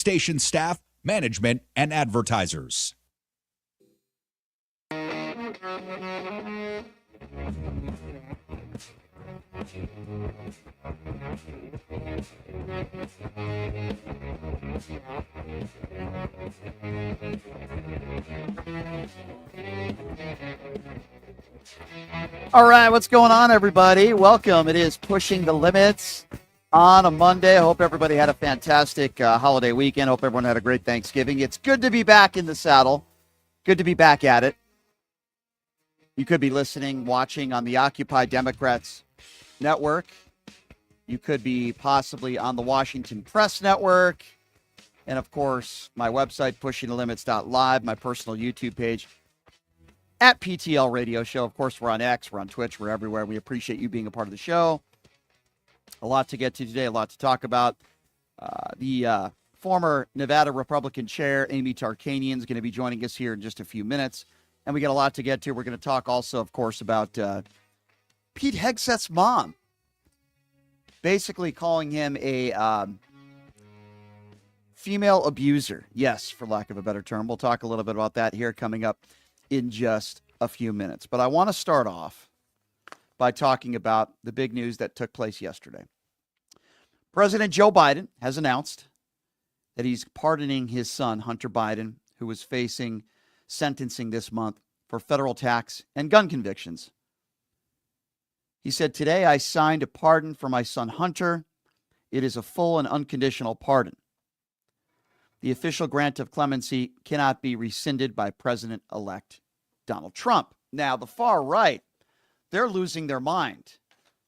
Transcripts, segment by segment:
station staff, management, and advertisers. All right, what's going on, everybody? Welcome. It is Pushing the Limits on a Monday. I hope everybody had a fantastic holiday weekend. Hope everyone had a great Thanksgiving. It's good to be back in the saddle. Good to be back at it. You could be listening, watching on the Occupy Democrats network. You could be possibly on the Washington Press Network. And, of course, my website, pushingthelimits.live, my personal YouTube page, at PTL Radio Show. Of course, we're on X, we're on Twitch, we're everywhere. We appreciate you being a part of the show. A lot to get to today, a lot to talk about. The former Nevada Republican chair, Amy Tarkanian, is going to be joining us here in just a few minutes. And we got a lot to get to. We're going to talk also, of course, about Pete Hegseth's mom. Basically calling him a female abuser. Yes, for lack of a better term. We'll talk a little bit about that here coming up in just a few minutes. But I want to start off by talking about the big news that took place yesterday. President Joe Biden has announced that he's pardoning his son, Hunter Biden, who was facing sentencing this month for federal tax and gun convictions. He said, "Today I signed a pardon for my son, Hunter. It is a full and unconditional pardon. The official grant of clemency cannot be rescinded by President-elect Donald Trump." Now, the far right, they're losing their mind.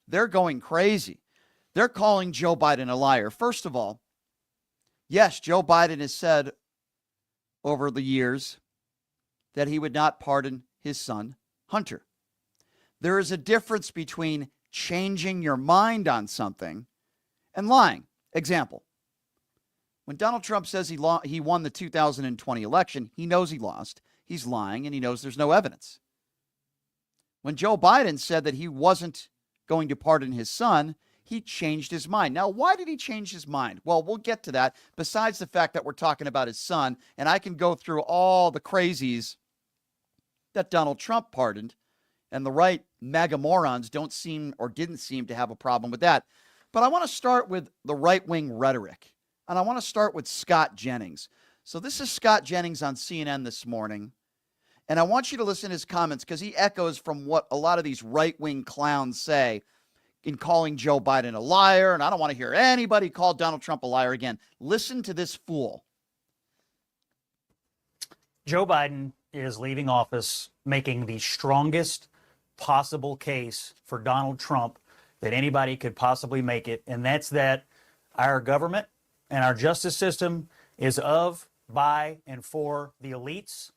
They're going crazy. They're calling Joe Biden a liar. First of all, yes, Joe Biden has said over the years that he would not pardon his son, Hunter. There is a difference between changing your mind on something and lying. Example. When Donald Trump says he won the 2020 election, he knows he lost. He's lying, and he knows there's no evidence. When Joe Biden said that he wasn't going to pardon his son, he changed his mind. Now, why did he change his mind? Well, we'll get to that. Besides the fact that we're talking about his son, and I can go through all the crazies that Donald Trump pardoned, and the right MAGA morons didn't seem to have a problem with that. But I want to start with the right-wing rhetoric. And I want to start with Scott Jennings. So this is Scott Jennings on CNN this morning. And I want you to listen to his comments because he echoes from what a lot of these right-wing clowns say in calling Joe Biden a liar. And I don't want to hear anybody call Donald Trump a liar again. Listen to this fool. Joe Biden is leaving office making the strongest possible case for Donald Trump that anybody could possibly make it. And that's that our government and our justice system is of, by, and for the elites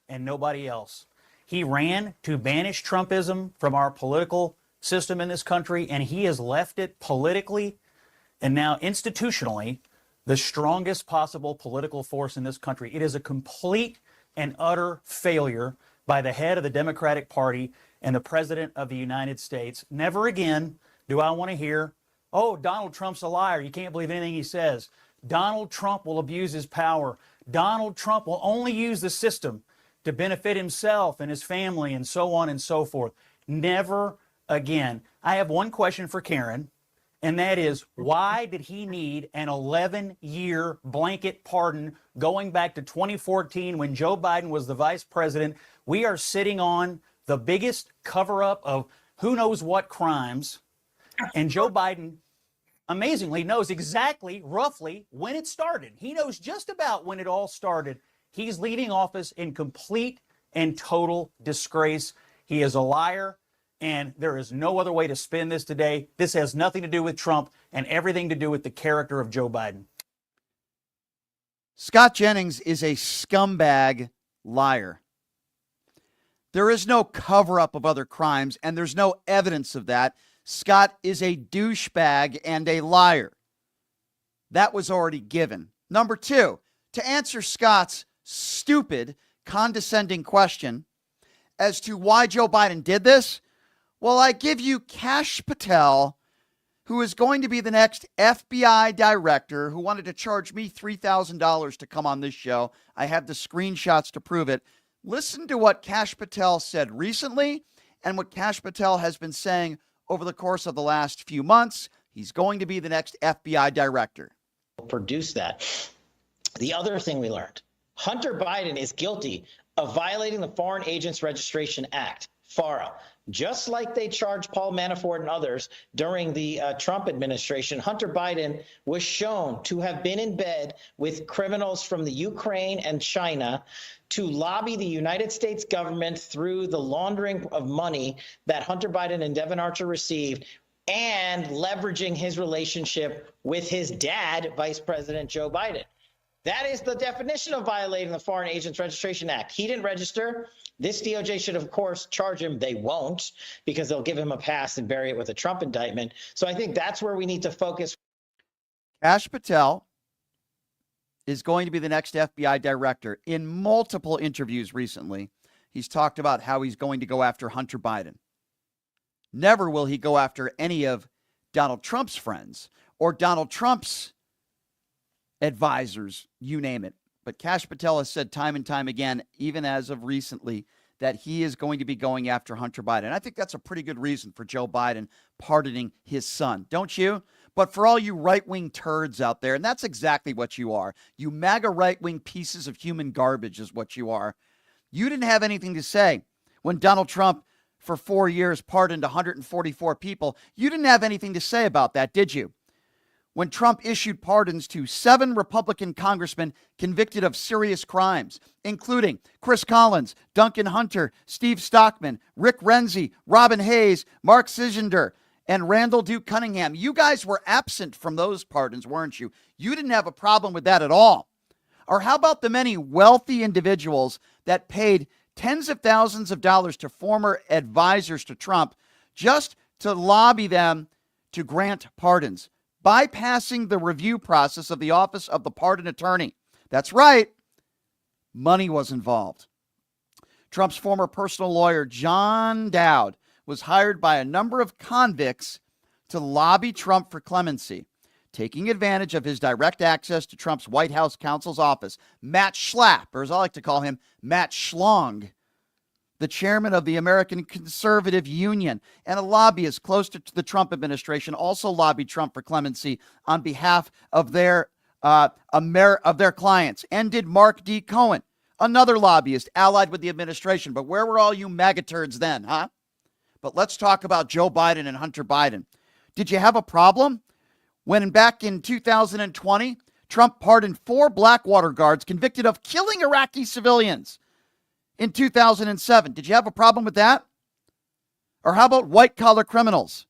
and nobody else. He ran to banish Trumpism from our political system in this country, and he has left it politically and now institutionally the strongest possible political force in this country. It is a complete and utter failure by the head of the Democratic Party and the President of the United States. Never again do I want to hear, "Oh, Donald Trump's a liar. You can't believe anything he says. Donald Trump will abuse his power. Donald Trump will only use the system to benefit himself and his family," and so on and so forth. Never again. I have one question for Karen, and that is, why did he need an 11-year blanket pardon going back to 2014 when Joe Biden was the vice president? We are sitting on the biggest cover-up of who knows what crimes, and Joe Biden amazingly knows exactly, roughly, when it started. He knows just about when it all started. He's leaving office in complete and total disgrace. He is a liar, and there is no other way to spin this today. This has nothing to do with Trump and everything to do with the character of Joe Biden. Scott Jennings is a scumbag liar. There is no cover-up of other crimes, and there's no evidence of that. Scott is a douchebag and a liar. That was already given. Number two, to answer Scott's stupid, condescending question as to why Joe Biden did this, well, I give you Kash Patel, who is going to be the next FBI director, who wanted to charge me $3,000 to come on this show. I have the screenshots to prove it. Listen to what Kash Patel said recently and what Kash Patel has been saying over the course of the last few months. He's going to be the next FBI director. Produce that. The other thing we learned, Hunter Biden is guilty of violating the Foreign Agents Registration Act, FARA. Just like they charged Paul Manafort and others during the Trump administration, Hunter Biden was shown to have been in bed with criminals from the Ukraine and China to lobby the United States government through the laundering of money that Hunter Biden and Devon Archer received, and leveraging his relationship with his dad, Vice President Joe Biden. That is the definition of violating the Foreign Agents Registration Act. He didn't register. This DOJ should, of course, charge him. They won't, because they'll give him a pass and bury it with a Trump indictment. So I think that's where we need to focus. Kash Patel is going to be the next FBI director. In multiple interviews recently, he's talked about how he's going to go after Hunter Biden. Never will he go after any of Donald Trump's friends or Donald Trump's advisors, you name it. But Kash Patel has said time and time again, even as of recently, that he is going to be going after Hunter Biden. I think that's a pretty good reason for Joe Biden pardoning his son, don't you? But for all you right-wing turds out there, and that's exactly what you are, you MAGA right-wing pieces of human garbage is what you are. You didn't have anything to say when Donald Trump, for 4 years, pardoned 144 people. You didn't have anything to say about that, did you? When Trump issued pardons to 7 Republican congressmen convicted of serious crimes, including Chris Collins, Duncan Hunter, Steve Stockman, Rick Renzi, Robin Hayes, Mark Sisender, and Randall Duke Cunningham. You guys were absent from those pardons, weren't you? You didn't have a problem with that at all. Or how about the many wealthy individuals that paid tens of thousands of dollars to former advisors to Trump just to lobby them to grant pardons, bypassing the review process of the Office of the Pardon Attorney? That's right. Money was involved. Trump's former personal lawyer, John Dowd, was hired by a number of convicts to lobby Trump for clemency, taking advantage of his direct access to Trump's White House counsel's office. Matt Schlapp, or as I like to call him, Matt Schlong, the chairman of the American Conservative Union and a lobbyist close to the Trump administration, also lobbied Trump for clemency on behalf of their clients. And did Mark D. Cohen, another lobbyist allied with the administration. But where were all you MAGA turds then, huh? But let's talk about Joe Biden and Hunter Biden. Did you have a problem when back in 2020, Trump pardoned 4 Blackwater guards convicted of killing Iraqi civilians in 2007? Did you have a problem with that? Or how about white-collar criminals?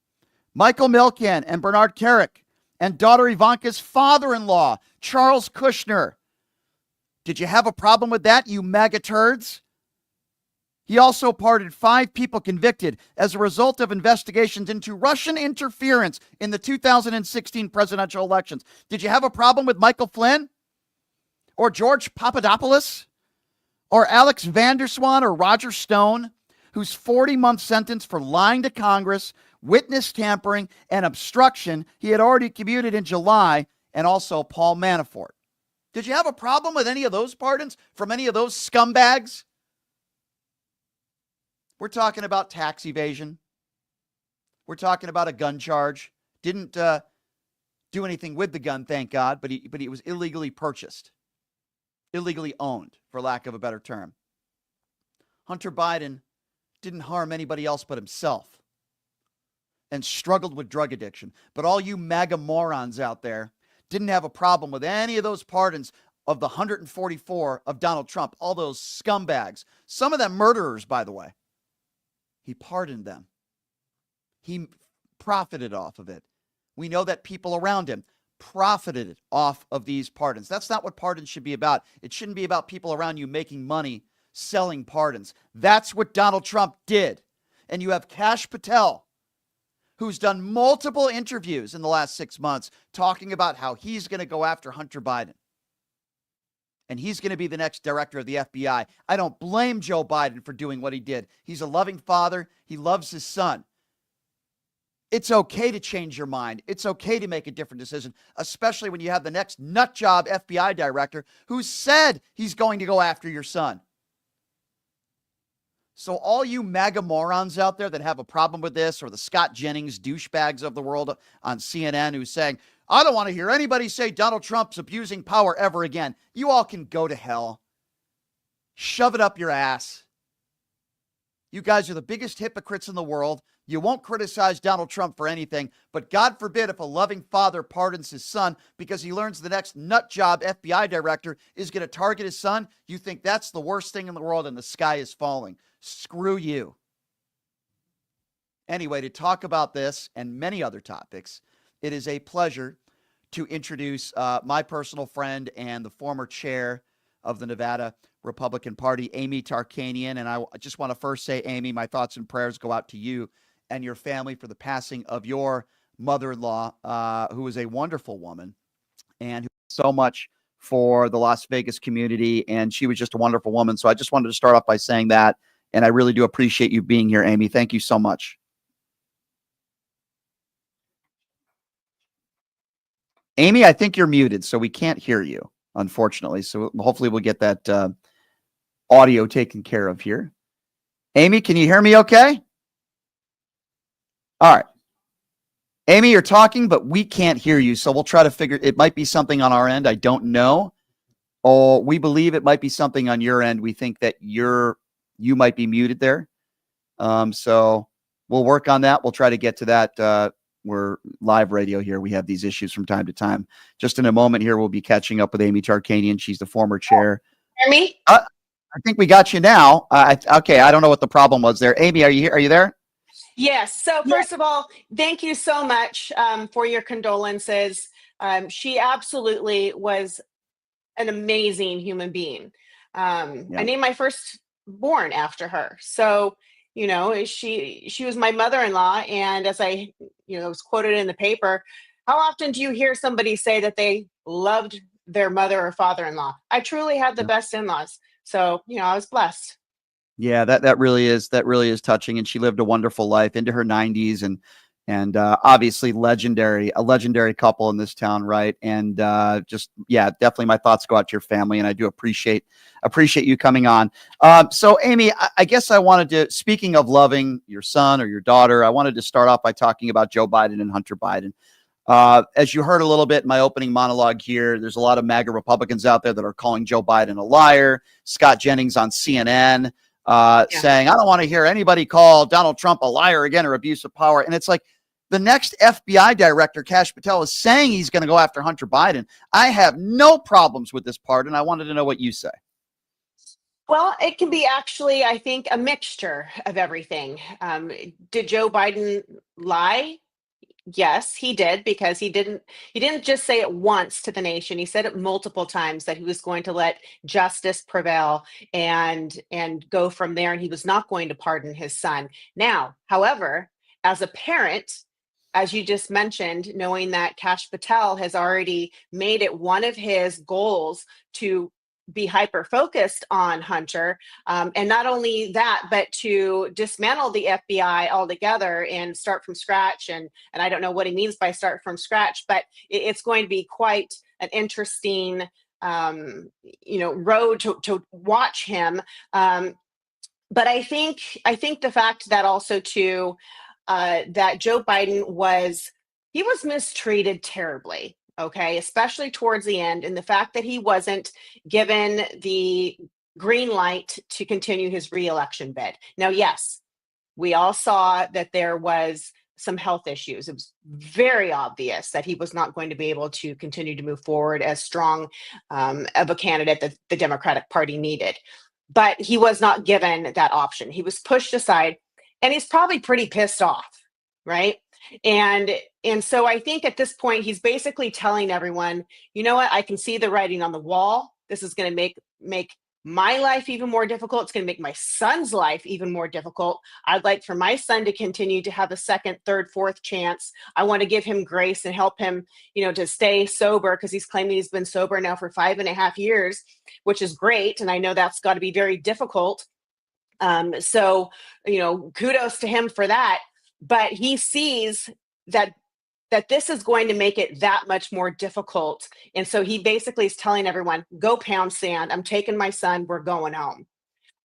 Michael Milken and Bernard Kerik and daughter Ivanka's father-in-law, Charles Kushner. Did you have a problem with that, you MAGA turds? He also pardoned 5 people convicted as a result of investigations into Russian interference in the 2016 presidential elections. Did you have a problem with Michael Flynn? Or George Papadopoulos? Or Alex Vanderswan or Roger Stone, whose 40-month sentence for lying to Congress, witness tampering, and obstruction he had already commuted in July, and also Paul Manafort? Did you have a problem with any of those pardons from any of those scumbags? We're talking about tax evasion. We're talking about a gun charge. Didn't do anything with the gun, thank God, but he was illegally purchased. Illegally owned, for lack of a better term. Hunter Biden didn't harm anybody else but himself and struggled with drug addiction. But all you MAGA morons out there didn't have a problem with any of those pardons of the 144 of Donald Trump, all those scumbags, some of them murderers, by the way. He pardoned them. He profited off of it. We know that people around him profited off of these pardons. That's not what pardons should be about. It shouldn't be about people around you making money selling pardons. That's what Donald Trump did. And you have Kash Patel, who's done multiple interviews in the last 6 months talking about how he's going to go after Hunter Biden. And he's going to be the next director of the FBI. I don't blame Joe Biden for doing what he did. He's a loving father. He loves his son. It's okay to change your mind. It's okay to make a different decision, especially when you have the next nut job FBI director who said he's going to go after your son. So all you MAGA morons out there that have a problem with this, or the Scott Jennings douchebags of the world on CNN who's saying, I don't want to hear anybody say Donald Trump's abusing power ever again. You all can go to hell. Shove it up your ass. You guys are the biggest hypocrites in the world. You won't criticize Donald Trump for anything, but God forbid if a loving father pardons his son because he learns the next nut job FBI director is going to target his son. You think that's the worst thing in the world and the sky is falling. Screw you. Anyway, to talk about this and many other topics, it is a pleasure to introduce my personal friend and the former chair of the Nevada Republican Party, Amy Tarkanian. And I just want to first say, Amy, my thoughts and prayers go out to you and your family for the passing of your mother-in-law, who was a wonderful woman and who did so much for the Las Vegas community. And she was just a wonderful woman. So I just wanted to start off by saying that. And I really do appreciate you being here, Amy. Thank you so much. Amy, I think you're muted, so we can't hear you, unfortunately. So hopefully we'll get that audio taken care of here. Amy, can you hear me okay? All right. Amy, you're talking, but we can't hear you. So we'll try to figure, it might be something on our end. I don't know. Or we believe it might be something on your end. We think that you might be muted there. So we'll work on that. We'll try to get to that. We're live radio here. We have these issues from time to time. Just in a moment here, we'll be catching up with Amy Tarkanian. She's the former chair. Hear me? I think we got you now. Okay. I don't know what the problem was there. Amy, are you here? Are you there? Yes. So first of all, thank you so much for your condolences. She absolutely was an amazing human being. I named my firstborn after her. So, you know, she was my mother-in-law. And as I, was quoted in the paper, how often do you hear somebody say that they loved their mother or father-in-law? I truly had the best in-laws. So, I was blessed. Yeah, that really is touching. And she lived a wonderful life into her 90s and obviously a legendary couple in this town, right? And definitely my thoughts go out to your family, and I do appreciate you coming on. So Amy, I guess I wanted to, speaking of loving your son or your daughter, I wanted to start off by talking about Joe Biden and Hunter Biden. As you heard a little bit in my opening monologue here, there's a lot of MAGA Republicans out there that are calling Joe Biden a liar. Scott Jennings on CNN saying, I don't want to hear anybody call Donald Trump a liar again or abuse of power. And it's like the next FBI director, Kash Patel, is saying he's going to go after Hunter Biden. I have no problems with this part, and I wanted to know what you say. Well, it can be actually, I think, a mixture of everything. Did Joe Biden lie? Yes, he did, because he didn't just say it once to the nation. He said it multiple times that he was going to let justice prevail and go from there, and he was not going to pardon his son. Now, however, as a parent, as you just mentioned, knowing that Kash Patel has already made it one of his goals to be hyper focused on Hunter, and not only that, but to dismantle the FBI altogether and start from scratch. And I don't know what he means by start from scratch, but it's going to be quite an interesting, road to watch him. But I think the fact that also too, that Joe Biden was mistreated terribly. Okay, especially towards the end, and the fact that he wasn't given the green light to continue his reelection bid. Now, yes, we all saw that there was some health issues. It was very obvious that he was not going to be able to continue to move forward as strong of a candidate that the Democratic Party needed. But he was not given that option. He was pushed aside, and he's probably pretty pissed off, right? And so I think at this point, he's basically telling everyone, you know what, I can see the writing on the wall. This is going to make my life even more difficult. It's going to make my son's life even more difficult. I'd like for my son to continue to have a second, third, fourth chance. I want to give him grace and help him, to stay sober, because he's claiming he's been sober now for 5.5 years, which is great. And I know that's got to be very difficult. So, kudos to him for that. but he sees that this is going to make it that much more difficult. And so he basically is telling everyone, go pound sand. I'm taking my son. We're going home.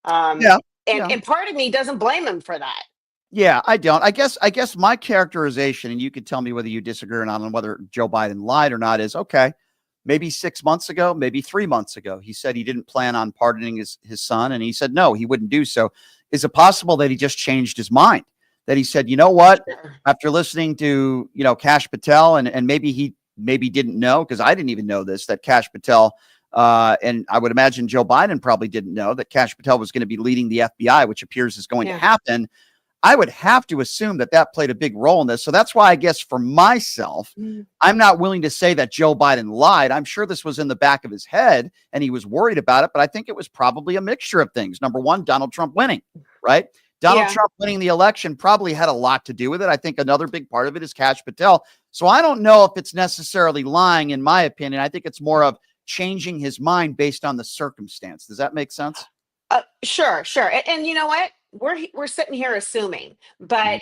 Yeah. And part of me doesn't blame him for that. Yeah, I don't. I guess my characterization, and you could tell me whether you disagree or not on whether Joe Biden lied or not, is okay. Maybe 6 months ago, maybe 3 months ago, he said he didn't plan on pardoning his son, and he said no, he wouldn't do so. Is it possible that he just changed his mind? That he said, you know what, after listening to Kash Patel, and maybe he didn't know, because I didn't even know this, that Kash Patel, and I would imagine Joe Biden probably didn't know that Kash Patel was going to be leading the FBI, which appears is going to happen. I would have to assume that played a big role in this. So that's why I guess for myself, I'm not willing to say that Joe Biden lied. I'm sure this was in the back of his head and he was worried about it, but I think it was probably a mixture of things. Number one, Donald Trump winning, right? Donald Trump winning the election probably had a lot to do with it. I think another big part of it is Kash Patel. So I don't know if it's necessarily lying, in my opinion. I think it's more of changing his mind based on the circumstance. Does that make sense? Sure. And you know what? We're sitting here assuming, but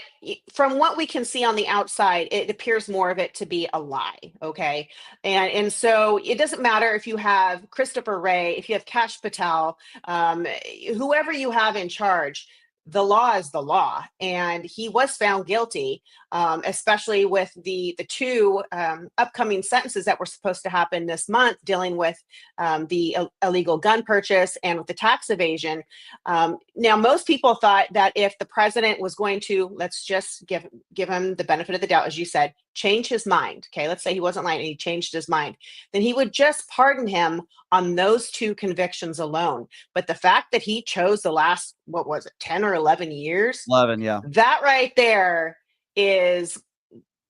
from what we can see on the outside, it appears more of it to be a lie. Okay. And so it doesn't matter if you have Christopher Wray, if you have Kash Patel, whoever you have in charge, the law is the law. And he was found guilty, especially with the two upcoming sentences that were supposed to happen this month, dealing with the illegal gun purchase and with the tax evasion. Now, most people thought that if the president was going to, let's just give him the benefit of the doubt, as you said, change his mind. Okay, let's say he wasn't lying and he changed his mind, then he would just pardon him on those two convictions alone. But the fact that he chose the last, 10 or 11 years? 11, yeah. That right there is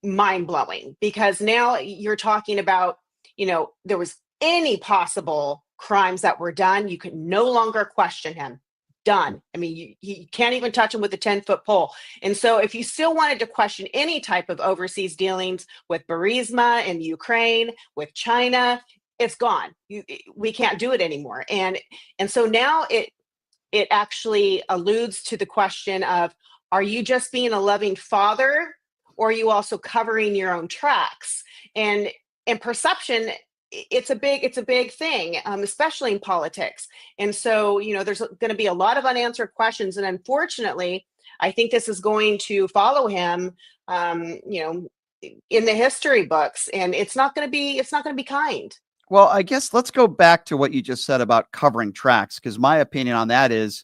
mind-blowing, because now you're talking about, there was any possible crimes that were done. You could no longer question him. Done. I mean, you can't even touch him with a 10-foot pole. And so if you still wanted to question any type of overseas dealings with Burisma in Ukraine, with China, it's gone. We can't do it anymore. And so now it actually alludes to the question of, are you just being a loving father, or are you also covering your own tracks? And perception, it's a big thing, especially in politics. And so, there's going to be a lot of unanswered questions. And unfortunately, I think this is going to follow him, in the history books, and it's not going to be kind. Well, I guess let's go back to what you just said about covering tracks, because my opinion on that is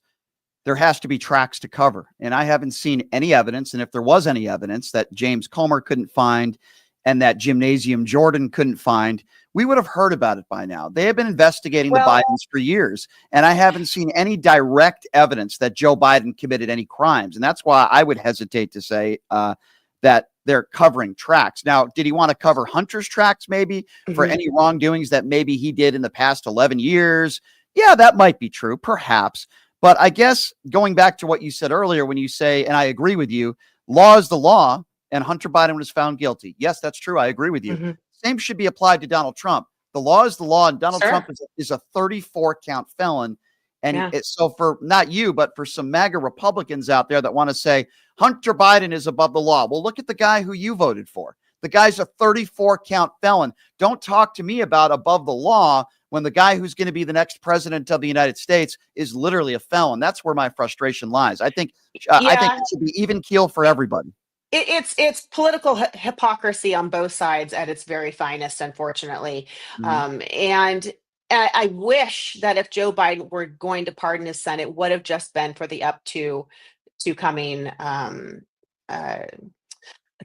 there has to be tracks to cover. And I haven't seen any evidence. And if there was any evidence that James Comer couldn't find and that Gymnasium Jordan couldn't find, we would have heard about it by now. They have been investigating the Bidens for years, and I haven't seen any direct evidence that Joe Biden committed any crimes. And that's why I would hesitate to say that they're covering tracks. Now, did he want to cover Hunter's tracks maybe for any wrongdoings that maybe he did in the past 11 years? Yeah, that might be true, perhaps. But I guess going back to what you said earlier, when you say, and I agree with you, law is the law, and Hunter Biden was found guilty. Yes, that's true. I agree with you. Same should be applied to Donald Trump. The law is the law, and Donald Trump is a 34-count felon. And so for not you, but for some MAGA Republicans out there that want to say Hunter Biden is above the law. Well, look at the guy who you voted for. The guy's a 34-count felon. Don't talk to me about above the law when the guy who's going to be the next president of the United States is literally a felon. That's where my frustration lies. I think it should be even keel for everybody. It's political hypocrisy on both sides at its very finest, unfortunately. And I wish that if Joe Biden were going to pardon his son, it would have just been for the up to coming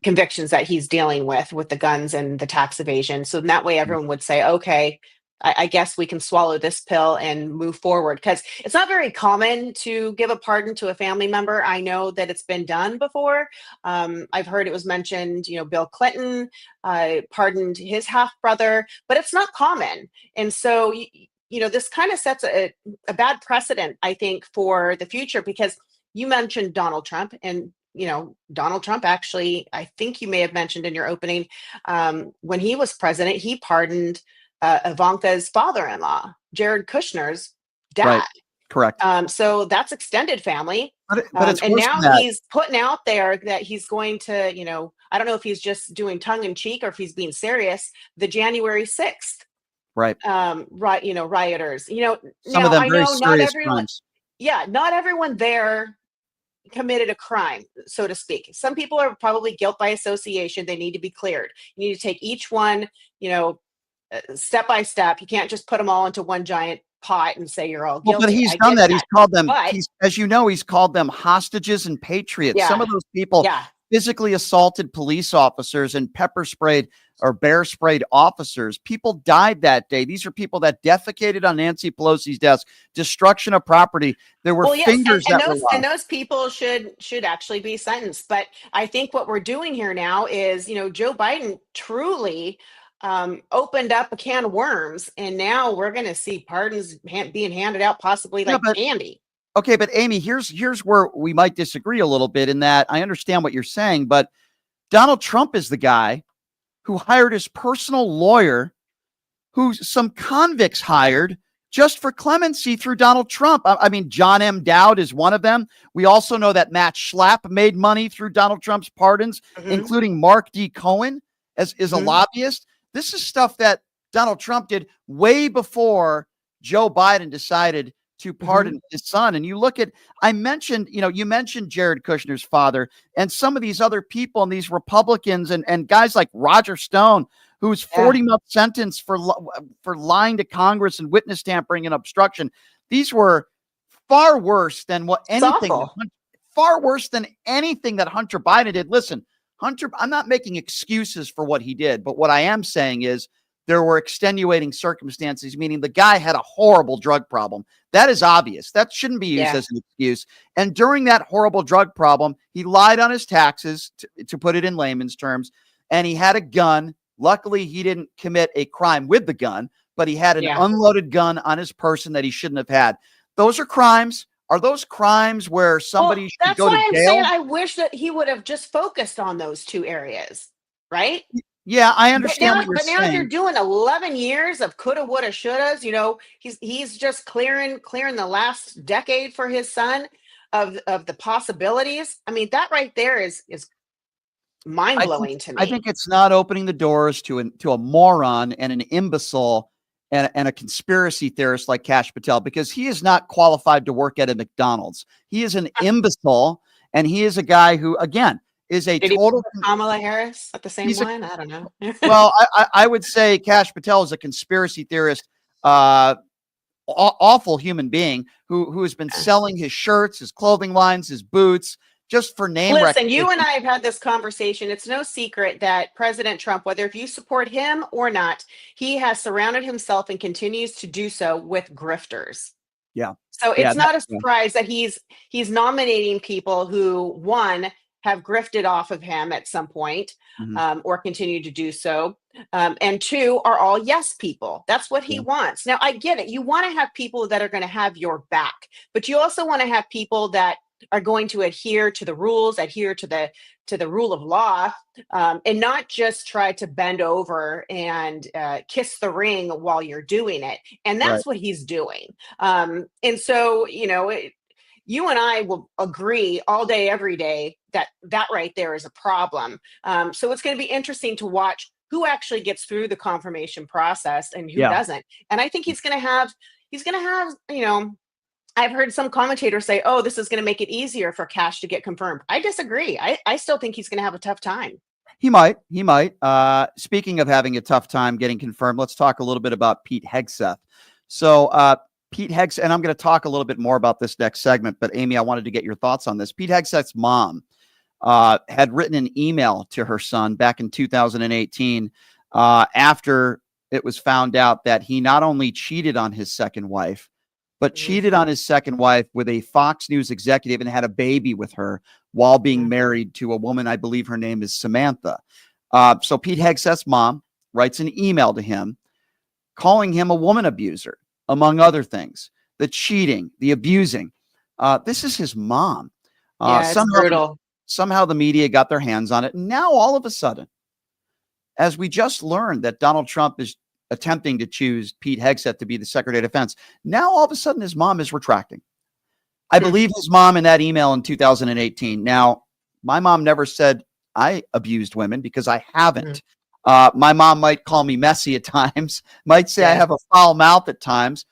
convictions that he's dealing with the guns and the tax evasion. So in that way, everyone would say, okay, I guess we can swallow this pill and move forward, because it's not very common to give a pardon to a family member. I know that it's been done before. I've heard it was mentioned, Bill Clinton pardoned his half brother, but it's not common. And so, this kind of sets a bad precedent, I think, for the future, because you mentioned Donald Trump, and Donald Trump, actually, I think you may have mentioned in your opening, when he was president, he pardoned Ivanka's father-in-law, Jared Kushner's dad. Right. Correct. So that's extended family. But it's And worse now than that. he's putting out there that he's going to, I don't know if he's just doing tongue in cheek or if he's being serious. The January 6th, Right. rioters. Some of Now them I very know not serious everyone. crimes. Yeah, not everyone there committed a crime, so to speak. Some people are probably guilt by association. They need to be cleared. You need to take each one, step by step. You can't just put them all into one giant pot and say you're all Well, but guilty. he's I done get that. He's that. called them, But as you know, he's called them hostages and patriots. Some yeah, of those people yeah. physically assaulted police officers and pepper sprayed or bear sprayed officers. People died that day. These are people that defecated on Nancy Pelosi's desk, destruction of property. There were Well, yes, fingers and that were those lost. people should actually be sentenced. But I think what we're doing here now is, Joe Biden truly opened up a can of worms, and now we're going to see pardons being handed out, possibly Yeah, like but candy. okay, but Amy, here's where we might disagree a little bit in that I understand what you're saying, but Donald Trump is the guy who hired his personal lawyer, who some convicts hired just for clemency through Donald Trump. I mean, John M. Dowd is one of them. We also know that Matt Schlapp made money through Donald Trump's pardons, including Mark D. Cohen as a lobbyist. This is stuff that Donald Trump did way before Joe Biden decided to pardon his son. And you look at, you mentioned Jared Kushner's father and some of these other people and these Republicans and guys like Roger Stone, who's 40-month sentence for lying to Congress and witness tampering and obstruction. These were far worse than far worse than anything that Hunter Biden did. Listen, Hunter, I'm not making excuses for what he did, but what I am saying is there were extenuating circumstances, meaning the guy had a horrible drug problem. That is obvious. That shouldn't be used as an excuse. And during that horrible drug problem, he lied on his taxes, to put it in layman's terms, and he had a gun. Luckily, he didn't commit a crime with the gun, but he had an unloaded gun on his person that he shouldn't have had. Those are crimes. Are those crimes where somebody should go to jail? That's why I'm saying I wish that he would have just focused on those two areas, right? Yeah, I understand what you're But saying. now you're doing 11 years of coulda, woulda, shouldas. He's just clearing the last decade for his son of the possibilities. I mean, that right there is mind blowing to me. I think it's not opening the doors to a moron and an imbecile and a conspiracy theorist like Kash Patel, because he is not qualified to work at a McDonald's. He is an imbecile, and he is a guy who, again, is a total Kamala Harris at the same one. I don't know. Well, I would say Kash Patel is a conspiracy theorist, awful human being who has been selling his shirts, his clothing lines, his boots, just for name recognition. Listen, you and I have had this conversation. It's no secret that President Trump, whether if you support him or not, he has surrounded himself and continues to do so with grifters. Yeah. So it's not a surprise that he's nominating people who, one, have grifted off of him at some point, or continue to do so. And two, are all yes people. That's what he wants. Now, I get it. You want to have people that are going to have your back, but you also want to have people that are going to adhere to the rules, adhere to the rule of law, and not just try to bend over and kiss the ring while you're doing it. And that's what he's doing. And so, you and I will agree all day, every day that right there is a problem. So it's going to be interesting to watch who actually gets through the confirmation process and who doesn't. And I think he's going to have, I've heard some commentators say, oh, this is going to make it easier for Kash to get confirmed. I disagree. I still think he's going to have a tough time. He might. Speaking of having a tough time getting confirmed, let's talk a little bit about Pete Hegseth. So Pete Hegseth, and I'm going to talk a little bit more about this next segment, but Amy, I wanted to get your thoughts on this. Pete Hegseth's mom had written an email to her son back in 2018 after it was found out that he not only cheated on his second wife, but cheated on his second wife with a Fox News executive and had a baby with her while being married to a woman. I believe her name is Samantha. So Pete Hegseth's mom writes an email to him calling him a woman abuser, among other things, the cheating, the abusing. This is his mom. It's brutal. Somehow the media got their hands on it. And now all of a sudden, as we just learned that Donald Trump is attempting to choose Pete Hegseth to be the Secretary of Defense. Now, all of a sudden, his mom is retracting. I believe his mom in that email in 2018. Now, my mom never said I abused women because I haven't. My mom might call me messy at times, might say I have a foul mouth at times.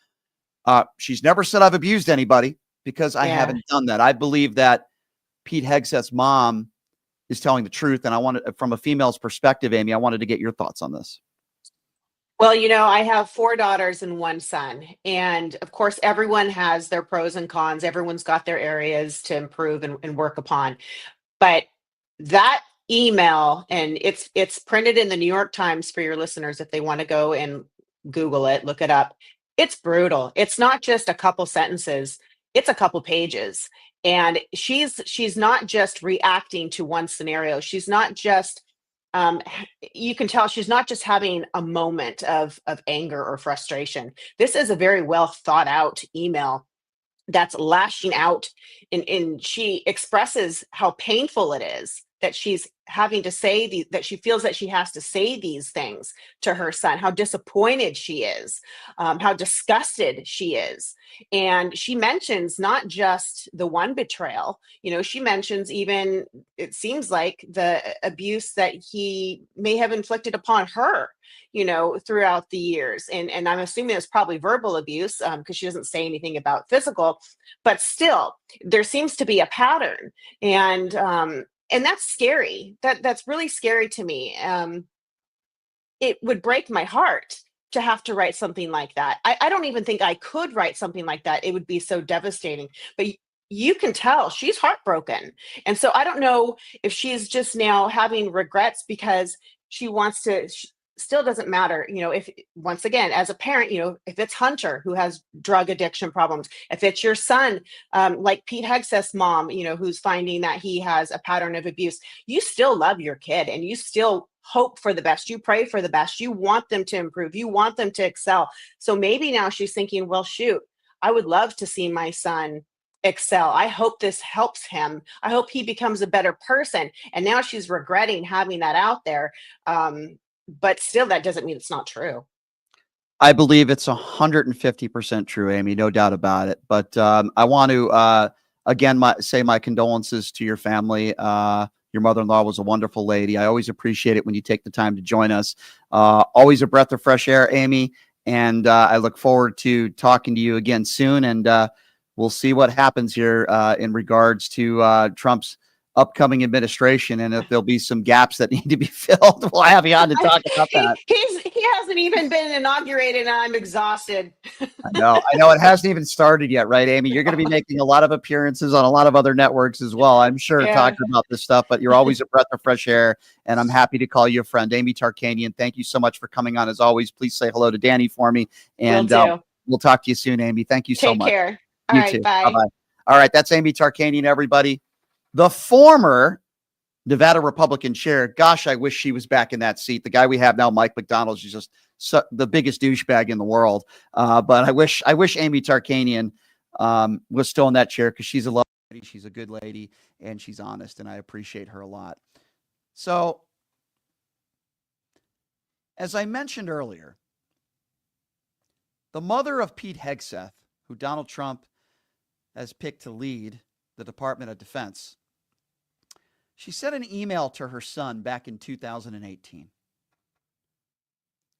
She's never said I've abused anybody because I haven't done that. I believe that Pete Hegseth's mom is telling the truth. And I wanted, from a female's perspective, Amy, I wanted to get your thoughts on this. Well, I have 4 daughters and 1 son. And of course, everyone has their pros and cons. Everyone's got their areas to improve and work upon. But that email, and it's printed in the New York Times for your listeners if they want to go and Google it, look it up. It's brutal. It's not just a couple sentences, it's a couple pages. And she's not just reacting to one scenario. She's not just you can tell she's not just having a moment of anger or frustration. This is a very well thought out email that's lashing out, and she expresses how painful it is that she's having to say that she feels that she has to say these things to her son, how disappointed she is, how disgusted she is. And she mentions not just the one betrayal, she mentions even, it seems like, the abuse that he may have inflicted upon her, throughout the years. And I'm assuming it's probably verbal abuse, because she doesn't say anything about physical, but still there seems to be a pattern. And that's scary. That's really scary to me. It would break my heart to have to write something like that. I don't even think I could write something like that. It would be so devastating. But you can tell she's heartbroken. And so I don't know if she's just now having regrets because she wants to. Still doesn't matter, if, once again, as a parent, if it's Hunter who has drug addiction problems, if it's your son, like Pete Hegseth's mom, who's finding that he has a pattern of abuse, you still love your kid and you still hope for the best. You pray for the best. You want them to improve. You want them to excel. So maybe now she's thinking, well, shoot, I would love to see my son excel. I hope this helps him. I hope he becomes a better person. And now she's regretting having that out there. But still, that doesn't mean it's not true. I believe it's 150% true, Amy, no doubt about it. But I want to, again, say my condolences to your family. Your mother-in-law was a wonderful lady. I always appreciate it when you take the time to join us. Always a breath of fresh air, Amy. And I look forward to talking to you again soon. And we'll see what happens here in regards to Trump's upcoming administration, and if there'll be some gaps that need to be filled, we'll have you on to talk about that. He hasn't even been inaugurated, and I'm exhausted. I know it hasn't even started yet, right, Amy? You're going to be making a lot of appearances on a lot of other networks as well, I'm sure, talking about this stuff, but you're always a breath of fresh air, and I'm happy to call you a friend. Amy Tarkanian, thank you so much for coming on as always. Please say hello to Danny for me, and we'll talk to you soon, Amy. Thank you so much. Take care. You All right, too. bye. Bye-bye. All right, that's Amy Tarkanian, everybody. The former Nevada Republican chair. Gosh, I wish she was back in that seat. The guy we have now, Mike McDonald, is just the biggest douchebag in the world. But I wish Amy Tarkanian was still in that chair because she's a lovely lady, she's a good lady, and she's honest, and I appreciate her a lot. So, as I mentioned earlier, the mother of Pete Hegseth, who Donald Trump has picked to lead the Department of Defense, she sent an email to her son back in 2018,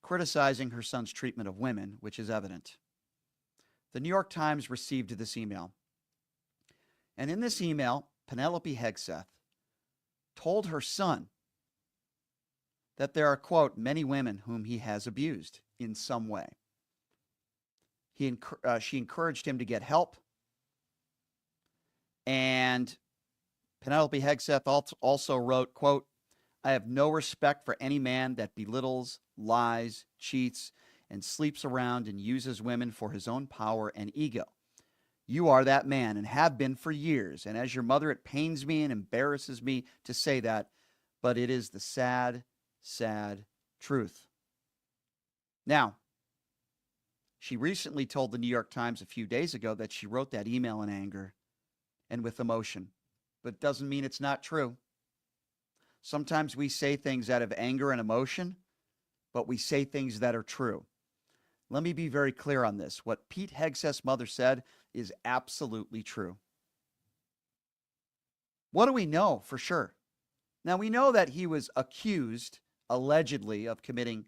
criticizing her son's treatment of women, which is evident. The New York Times received this email. And in this email, Penelope Hegseth told her son that there are, quote, many women whom he has abused in some way. She encouraged him to get help. And Penelope Hegseth also wrote, quote, I have no respect for any man that belittles, lies, cheats, and sleeps around and uses women for his own power and ego. You are that man and have been for years. And as your mother, it pains me and embarrasses me to say that, but it is the sad, sad truth. Now, she recently told the New York Times a few days ago that she wrote that email in anger and with emotion. But it doesn't mean it's not true. Sometimes we say things out of anger and emotion, but we say things that are true. Let me be very clear on this. What Pete Hegseth's mother said is absolutely true. What do we know for sure? Now, we know that he was accused, allegedly, of committing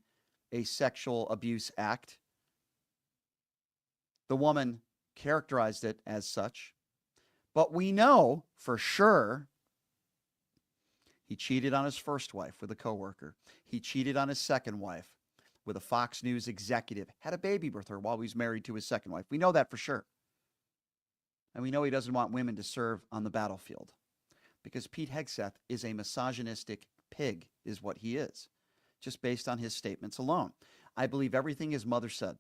a sexual abuse act. The woman characterized it as such. But we know for sure he cheated on his first wife with a coworker. He cheated on his second wife with a Fox News executive, had a baby with her while he was married to his second wife. We know that for sure. And we know he doesn't want women to serve on the battlefield because Pete Hegseth is a misogynistic pig, is what he is, just based on his statements alone. I believe everything his mother said.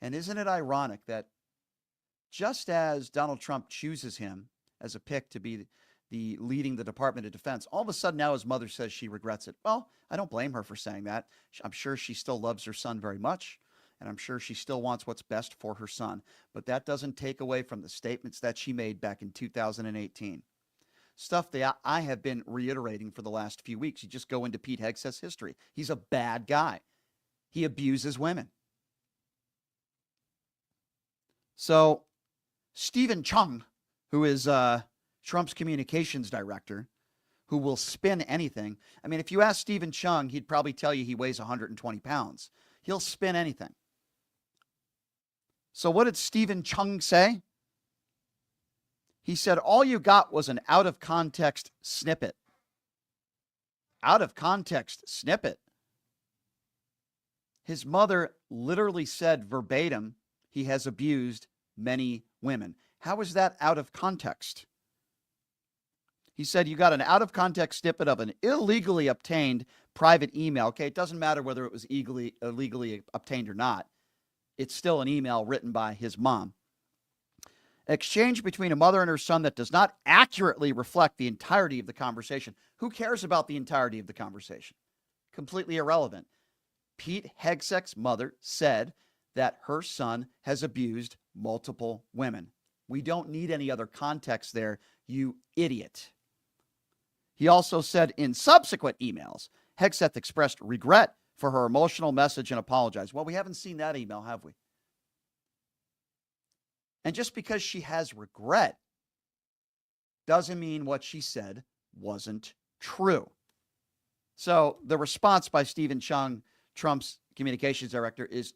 And isn't it ironic that just as Donald Trump chooses him as a pick to be the leading the Department of Defense, all of a sudden now his mother says she regrets it. Well, I don't blame her for saying that. I'm sure she still loves her son very much, and I'm sure she still wants what's best for her son. But that doesn't take away from the statements that she made back in 2018. Stuff that I have been reiterating for the last few weeks. You just go into Pete Hegseth's history. He's a bad guy. He abuses women. So Stephen Chung, who is Trump's communications director, who will spin anything. I mean, if you ask Stephen Chung, he'd probably tell you he weighs 120 pounds. He'll spin anything. So what did Stephen Chung say? He said, all you got was an out-of-context snippet. Out-of-context snippet. His mother literally said verbatim, he has abused many women. How is that out of context? He said you got an out-of-context snippet of an illegally obtained private email. Okay, it doesn't matter whether it was illegally obtained or not. It's still an email written by his mom. Exchange between a mother and her son that does not accurately reflect the entirety of the conversation. Who cares about the entirety of the conversation? Completely irrelevant. Pete Hegseth's mother said that her son has abused multiple women. We don't need any other context there, you idiot. He also said in subsequent emails, Hegseth expressed regret for her emotional message and apologized. Well, we haven't seen that email, have we? And just because she has regret doesn't mean what she said wasn't true. So the response by Stephen Chung, Trump's communications director, is,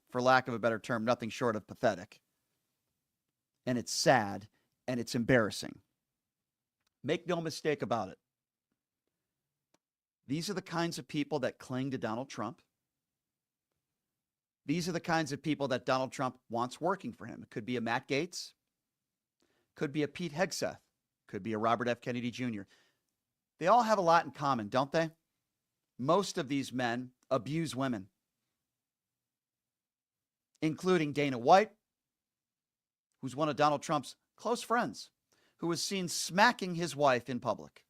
for lack of a better term, nothing short of pathetic. And it's sad and it's embarrassing. Make no mistake about it. These are the kinds of people that cling to Donald Trump. These are the kinds of people that Donald Trump wants working for him. It could be a Matt Gaetz, could be a Pete Hegseth, could be a Robert F. Kennedy Jr. They all have a lot in common, don't they? Most of these men abuse women, including Dana White, who's one of Donald Trump's close friends, who was seen smacking his wife in public.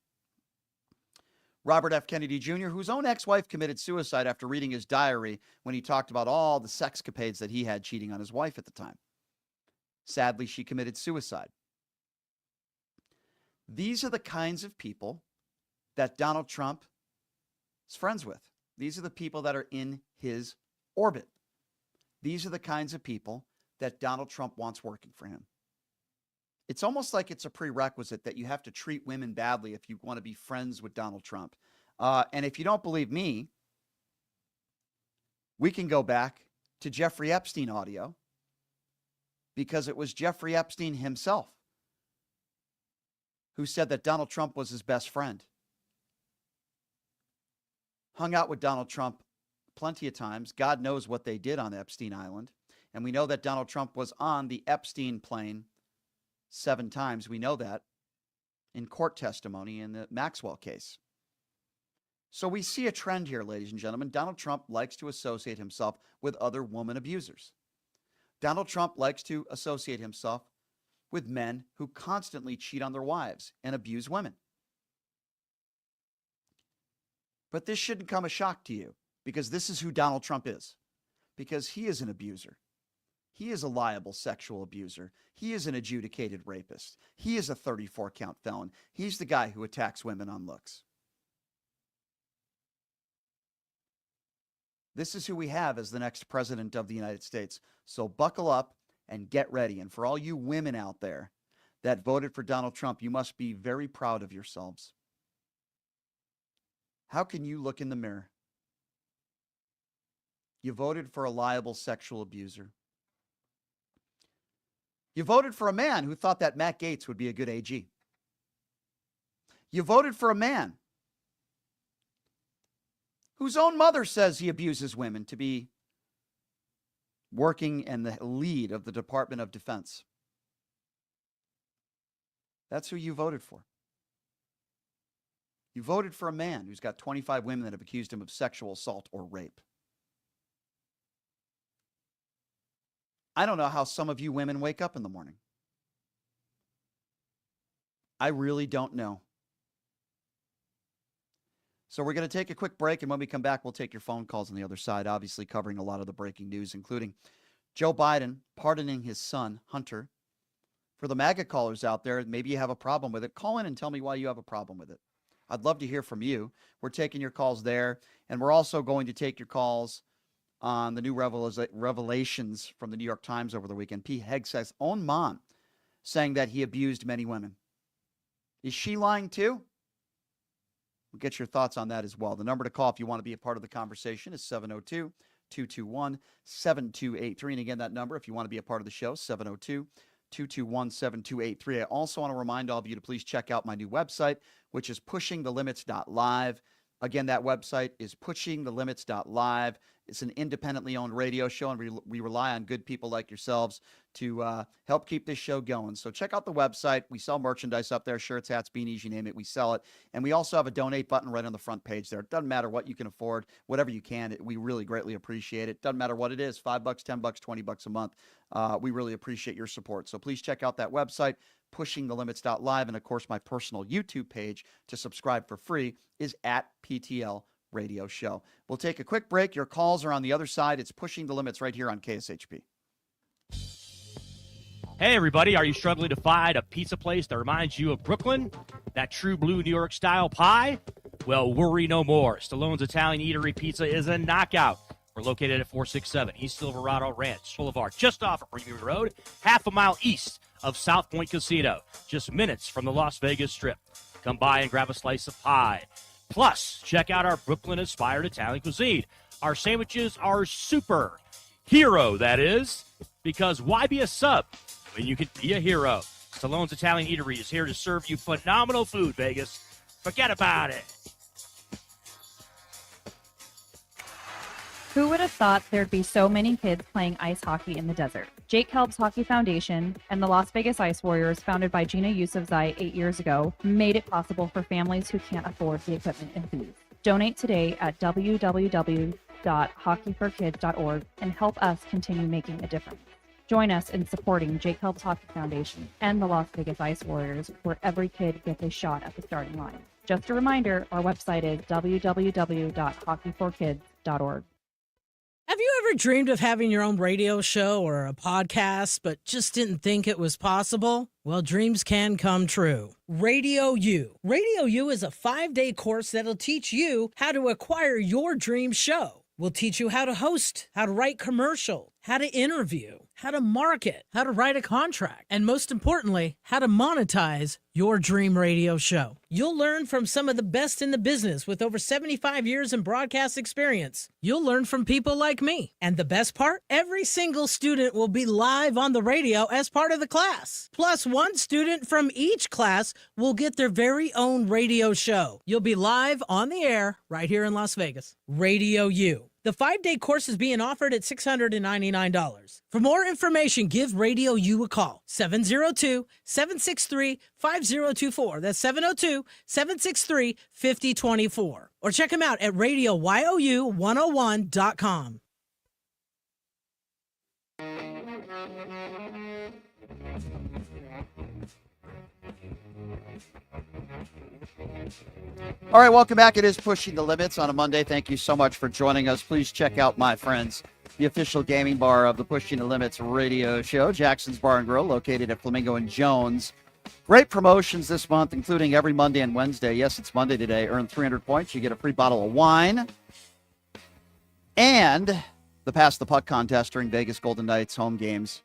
Robert F. Kennedy Jr., whose own ex-wife committed suicide after reading his diary when he talked about all the sexcapades that he had cheating on his wife at the time. Sadly, she committed suicide. These are the kinds of people that Donald Trump is friends with. These are the people that are in his orbit. These are the kinds of people that Donald Trump wants working for him. It's almost like it's a prerequisite that you have to treat women badly if you want to be friends with Donald Trump. And if you don't believe me, we can go back to Jeffrey Epstein audio, because it was Jeffrey Epstein himself who said that Donald Trump was his best friend. Hung out with Donald Trump plenty of times. God knows what they did on Epstein Island. And we know that Donald Trump was on the Epstein plane 7 times. We know that in court testimony in the Maxwell case. So we see a trend here, ladies and gentlemen. Donald Trump likes to associate himself with other woman abusers. Donald Trump likes to associate himself with men who constantly cheat on their wives and abuse women. But this shouldn't come a shock to you, because this is who Donald Trump is. Because he is an abuser. He is a liable sexual abuser. He is an adjudicated rapist. He is a 34-count felon. He's the guy who attacks women on looks. This is who we have as the next president of the United States. So buckle up and get ready. And for all you women out there that voted for Donald Trump, you must be very proud of yourselves. How can you look in the mirror? You voted for a liable sexual abuser. You voted for a man who thought that Matt Gaetz would be a good AG. You voted for a man whose own mother says he abuses women to be working in the lead of the Department of Defense. That's who you voted for. You voted for a man who's got 25 women that have accused him of sexual assault or rape. I don't know how some of you women wake up in the morning. I really don't know. So we're going to take a quick break, and when we come back, we'll take your phone calls on the other side, obviously covering a lot of the breaking news, including Joe Biden pardoning his son, Hunter. For the MAGA callers out there, maybe you have a problem with it. Call in and tell me why you have a problem with it. I'd love to hear from you. We're taking your calls there, and we're also going to take your calls on the new revelations from the New York Times over the weekend. P. Hegseth's own mom saying that he abused many women. Is she lying too? We'll get your thoughts on that as well. The number to call if you want to be a part of the conversation is 702-221-7283. And again, that number, if you want to be a part of the show, 702-221-7283. I also want to remind all of you to please check out my new website, which is pushingthelimits.live. Again, that website is pushingthelimits.live. It's an independently owned radio show, and we rely on good people like yourselves to help keep this show going. So check out the website. We sell merchandise up there, shirts, hats, beanies, you name it, we sell it. And we also have a donate button right on the front page there. It doesn't matter what you can afford, whatever you can. We really greatly appreciate it. Doesn't matter what it is, $5, $10, $20 a month. We really appreciate your support. So please check out that website, pushingthelimits.live. And of course, my personal YouTube page to subscribe for free is at PTL Radio Show. We'll take a quick break. Your calls are on the other side. It's Pushing the Limits right here on KSHP. Hey, everybody. Are you struggling to find a pizza place that reminds you of Brooklyn? That true blue New York style pie? Well, worry no more. Stallone's Italian Eatery Pizza is a knockout. We're located at 467 East Silverado Ranch Boulevard, just off of Premium Road, half a mile east of South Point Casino, just minutes from the Las Vegas Strip. Come by and grab a slice of pie. Plus, check out our Brooklyn-inspired Italian cuisine. Our sandwiches are super. Hero, that is. Because why be a sub when you can be a hero? Stallone's Italian Eatery is here to serve you phenomenal food, Vegas. Forget about it. Who would have thought there'd be so many kids playing ice hockey in the desert? Jake Helps Hockey Foundation and the Las Vegas Ice Warriors, founded by Gina Yusufzai 8 years ago, made it possible for families who can't afford the equipment and fees. Donate today at www.hockeyforkids.org and help us continue making a difference. Join us in supporting Jake Helps Hockey Foundation and the Las Vegas Ice Warriors, where every kid gets a shot at the starting line. Just a reminder, our website is www.hockeyforkids.org. Have you ever dreamed of having your own radio show or a podcast, but just didn't think it was possible? Well, dreams can come true. Radio U. Radio U is a 5-day course that'll teach you how to acquire your dream show. We'll teach you how to host, how to write commercial, how to interview, how to market, how to write a contract, and most importantly, how to monetize your dream radio show. You'll learn from some of the best in the business with over 75 years in broadcast experience. You'll learn from people like me. And the best part? Every single student will be live on the radio as part of the class. Plus, one student from each class will get their very own radio show. You'll be live on the air right here in Las Vegas. Radio U. The 5-day course is being offered at $699. For more information, give Radio U a call. 702-763-5024. That's 702-763-5024. Or check them out at RadioYOU101.com. All right, welcome back. It is Pushing the Limits on a Monday. Thank you so much for joining us. Please check out my friends, the official gaming bar of the Pushing the Limits radio show, Jackson's Bar and Grill, located at Flamingo and Jones. Great promotions this month, including every Monday and Wednesday. Yes, it's Monday today. Earn 300 points. You get a free bottle of wine. and the Pass the Puck contest during Vegas Golden Knights home games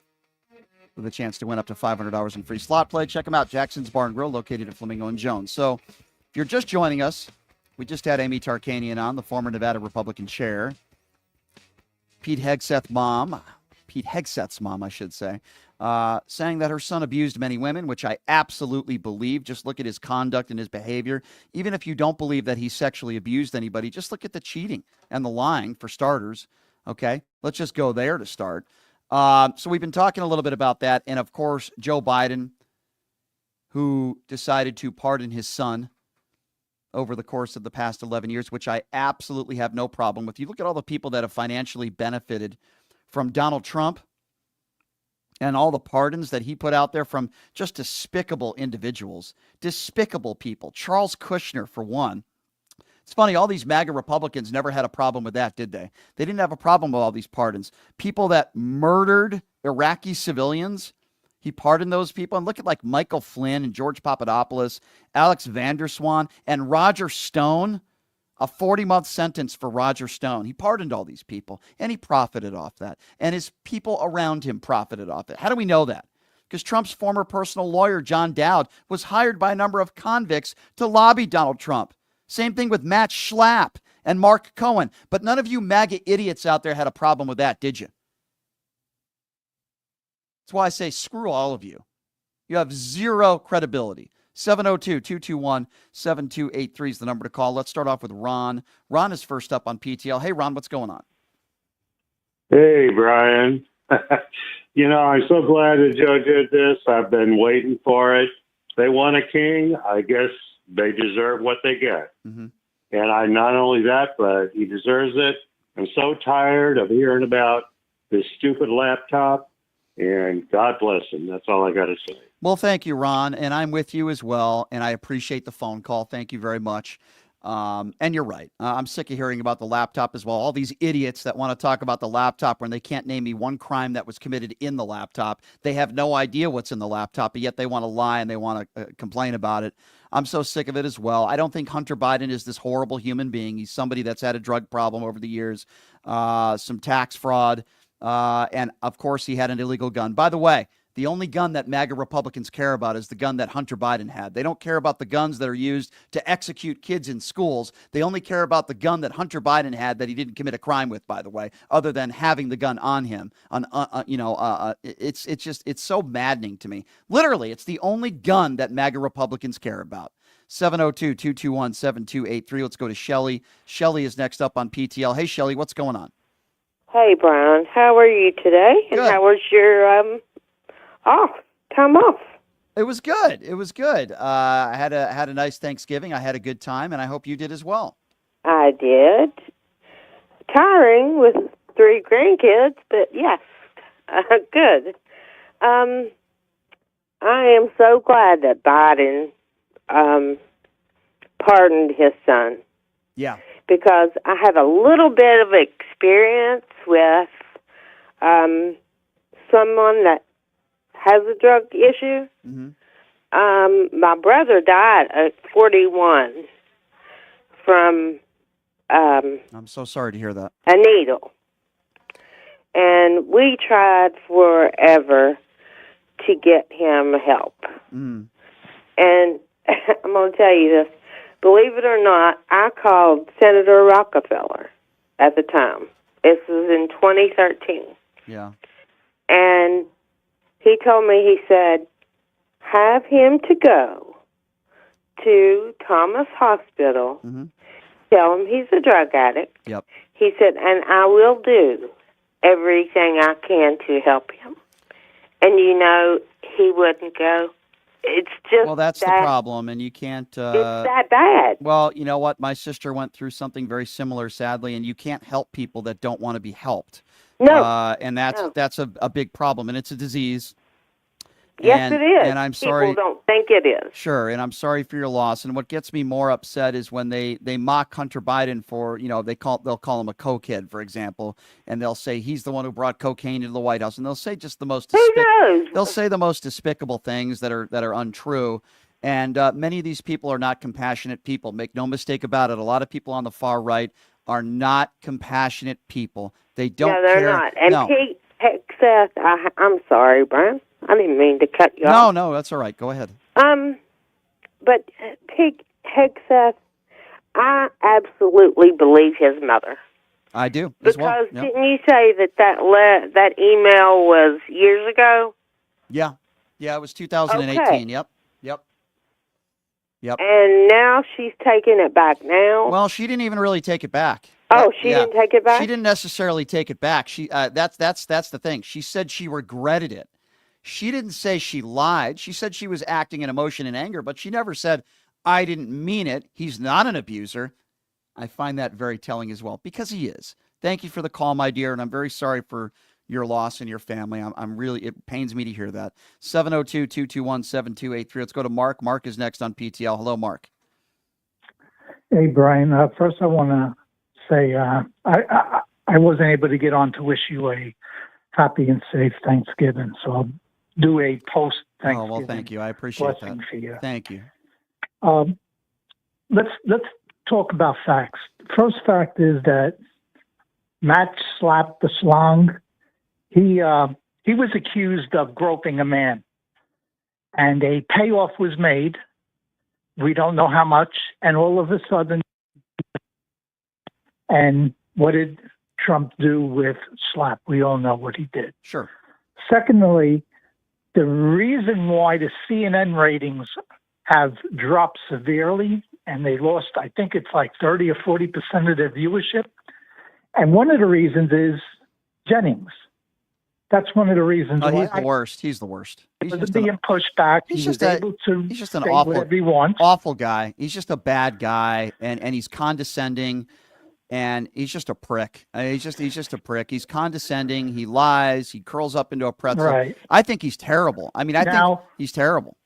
with a chance to win up to $500 in free slot play. Check them out, Jackson's Bar and Grill, located at Flamingo and Jones. So if you're just joining us, we just had Amy Tarkanian on, the former Nevada Republican chair. Pete Hegseth's mom, I should say, saying that her son abused many women, which I absolutely believe. Just look at his conduct and his behavior. Even if you don't believe that he sexually abused anybody, just look at the cheating and the lying, for starters. Okay, let's just go there to start. So we've been talking a little bit about that. And, of course, Joe Biden, who decided to pardon his son over the course of the past 11 years, which I absolutely have no problem with. You look at all the people that have financially benefited from Donald Trump and all the pardons that he put out there from just despicable individuals, despicable people. Charles Kushner, for one. It's funny, all these MAGA Republicans never had a problem with that, did they? They didn't have a problem with all these pardons. People that murdered Iraqi civilians, he pardoned those people. And look at like Michael Flynn and George Papadopoulos, Alex Vanderswan, and Roger Stone. A 40-month sentence for Roger Stone. He pardoned all these people, and he profited off that. And his people around him profited off it. How do we know that? Because Trump's former personal lawyer, John Dowd, was hired by a number of convicts to lobby Donald Trump. Same thing with Matt Schlapp and Mark Cohen. But none of you MAGA idiots out there had a problem with that, did you? That's why I say screw all of you. You have zero credibility. 702-221-7283 is the number to call. Let's start off with Ron. Ron is first up on PTL. Hey, Ron, what's going on? Hey, Brian. I'm so glad that Joe did this. I've been waiting for it. They want a king. I guess they deserve what they get. Mm-hmm. And not only that, but he deserves it. I'm so tired of hearing about this stupid laptop. And God bless him. That's all I got to say. Well, thank you, Ron. And I'm with you as well. And I appreciate the phone call. Thank you very much. And you're right. I'm sick of hearing about the laptop as well. All these idiots that want to talk about the laptop when they can't name me one crime that was committed in the laptop. They have no idea what's in the laptop, but yet they want to lie and they want to complain about it. I'm so sick of it as well. I don't think Hunter Biden is this horrible human being. He's somebody that's had a drug problem over the years, some tax fraud. And, of course, he had an illegal gun. By the way, the only gun that MAGA Republicans care about is the gun that Hunter Biden had. They don't care about the guns that are used to execute kids in schools. They only care about the gun that Hunter Biden had that he didn't commit a crime with, by the way, other than having the gun on him. It's so maddening to me. Literally, it's the only gun that MAGA Republicans care about. 702-221-7283. Let's go to Shelley. Shelley is next up on PTL. Hey, Shelley, what's going on? Hey, Brian. How are you today? Good. And how was your time off? It was good. It was good. I had a nice Thanksgiving. I had a good time, and I hope you did as well. I did. Tiring with 3 grandkids, but yes, good. I am so glad that Biden pardoned his son. Yeah. Because I have a little bit of experience with someone that has a drug issue. Mm-hmm. My brother died at 41 from I'm so sorry to hear that. a needle. And we tried forever to get him help. Mm. And I'm going to tell you this. Believe it or not, I called Senator Rockefeller at the time. This was in 2013. Yeah. And he told me, he said, have him to go to Thomas Hospital, Mm-hmm. tell him he's a drug addict. Yep. He said, and I will do everything I can to help him. And, he wouldn't go. It's just Well, that's the problem, and you can't... it's that bad. Well, you know what? My sister went through something very similar, sadly, and you can't help people that don't want to be helped. No. And that's a big problem, and it's a disease. Yes, it is. And I'm sorry. People don't think it is. Sure, and I'm sorry for your loss. And what gets me more upset is when they mock Hunter Biden for, they'll call him a cokehead, for example, and they'll say he's the one who brought cocaine into the White House, and they'll say just the most they'll say the most despicable things that are untrue. And many of these people are not compassionate people. Make no mistake about it. A lot of people on the far right are not compassionate people. They don't No, they're care. not. And no. Pete Hegseth, I'm sorry, Brian. I didn't mean to cut you off. No, that's all right. Go ahead. But Pete Hegseth, I absolutely believe his mother. I do as well. Because didn't you say that email was years ago? Yeah, it was 2018. Okay. Yep. And now she's taking it back now? Well, she didn't even really take it back. Oh, she didn't take it back? She didn't necessarily take it back. She that's the thing. She said she regretted it. She didn't say she lied. She said she was acting in emotion and anger, but she never said, I didn't mean it. He's not an abuser. I find that very telling as well, because he is. Thank you for the call, my dear, and I'm very sorry for your loss and your family. I'm really, it pains me to hear that. 702-221-7283. Let's go to Mark. Mark is next on PTL. Hello, Mark. Hey, Brian. First, I want to say I wasn't able to get on to wish you a happy and safe Thanksgiving, so I'll do a post-Thanksgiving. Oh, well, thank you. I appreciate that. For you. Thank you. Let's talk about facts. First fact is that Matt slapped the slong. He was accused of groping a man, and a payoff was made. We don't know how much, and all of a sudden, and what did Trump do with slap? We all know what he did. Sure. Secondly, the reason why the CNN ratings have dropped severely, and they lost, I think it's like 30 or 40% of their viewership, and one of the reasons is Jennings. That's one of the reasons why. He's the worst. He's the worst. He's just being pushed back. He's He's just able to he's just an say awful, whatever he wants. awful guy. He's just a bad guy, and he's condescending, and he's just a prick. He's just a prick. He's condescending. He lies. He curls up into a pretzel. Right. I think he's terrible. I mean, I think he's terrible.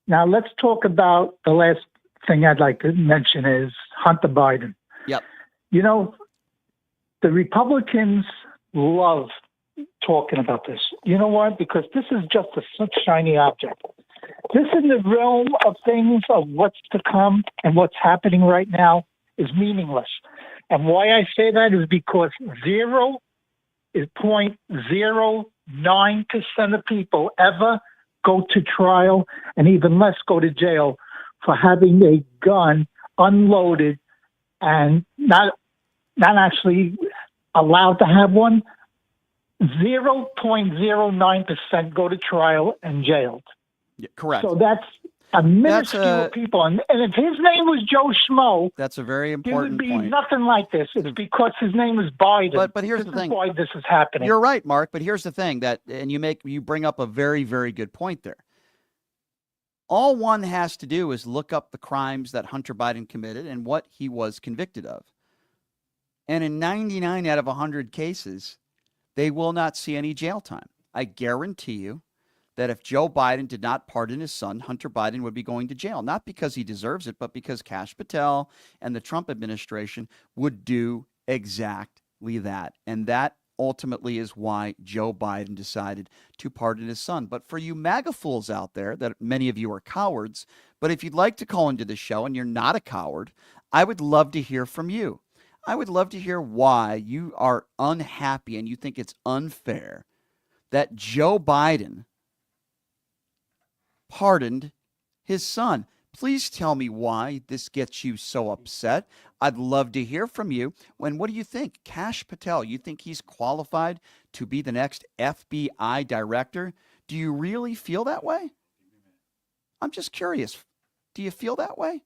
Now let's talk about the last thing I'd like to mention is Hunter Biden. Yep. You know, the Republicans love talking about this. You know what? Because this is just such shiny object. This in the realm of things of what's to come and what's happening right now is meaningless. And why I say that is because 0.09% of people ever go to trial and even less go to jail for having a gun unloaded and not actually allowed to have one. 0.09% go to trial and jailed. Yeah, correct. So that's a minuscule people. And if his name was Joe Schmo, that's a very it important would be point. nothing like this. It's because his name is Biden. But here's the thing. Why this is happening. You're right, Mark. But here's the thing and you bring up a very, very good point there. All one has to do is look up the crimes that Hunter Biden committed and what he was convicted of. And in 99 out of 100 cases, they will not see any jail time. I guarantee you that if Joe Biden did not pardon his son, Hunter Biden would be going to jail, not because he deserves it, but because Kash Patel and the Trump administration would do exactly that. And that ultimately is why Joe Biden decided to pardon his son. But for you MAGA fools out there, that many of you are cowards, but if you'd like to call into the show and you're not a coward, I would love to hear from you. I would love to hear why you are unhappy and you think it's unfair that Joe Biden pardoned his son. Please tell me why this gets you so upset. I'd love to hear from you. What do you think? Kash Patel, you think he's qualified to be the next FBI director? Do you really feel that way? I'm just curious. Do you feel that way?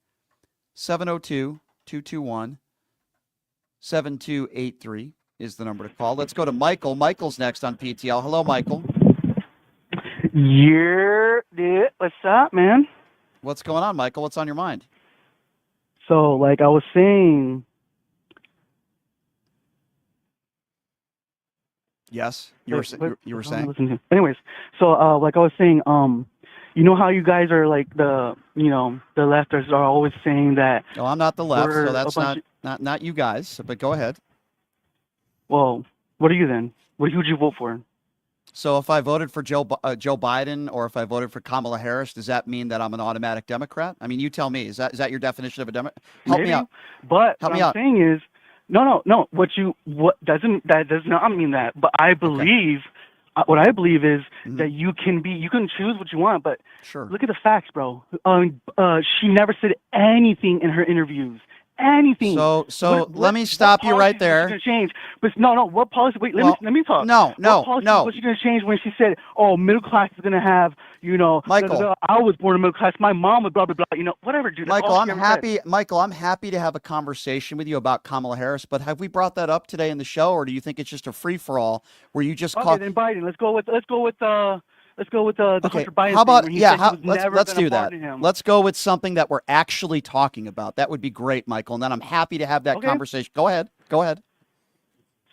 702-221-7283 is the number to call. Let's go to Michael. Michael's next on PTL. Hello, Michael. Yeah, what's up, man? What's going on, Michael? What's on your mind? So, like I was saying... Yes, you were saying? Anyways, so, like I was saying, you know how you guys are like the leftists are always saying that... No, I'm not the left, so that's not you guys, but go ahead. Well, what are you then? Who'd you vote for? So if I voted for Joe Biden or if I voted for Kamala Harris, does that mean that I'm an automatic Democrat? I mean, you tell me. Is that your definition of a Democrat? Help me out. But Help what me I'm out. saying is, no. That does not mean that. But I believe, what I believe is that you can choose what you want. But Sure. look at the facts, bro. She never said anything in her interviews. Anything. So What- let me what stop you right policies was there. she going to change? But no. What policy? Wait, let me talk. No. What policy was she going to change when she said, "Oh, middle class is going to have, Michael. I was born in middle class. My mom was blah blah blah. Whatever, dude." That's Michael, all I'm she ever said. happy. Michael, I'm happy to have a conversation with you about Kamala Harris. But have we brought that up today in the show, or do you think it's just a free for all where you just Okay, call? then Biden. Let's go with the Hunter Biden How about thing, where he said he was never let's gonna do that. pardon him. Let's go with something that we're actually talking about. That would be great, Michael. And then I'm happy to have that Okay. conversation. Go ahead.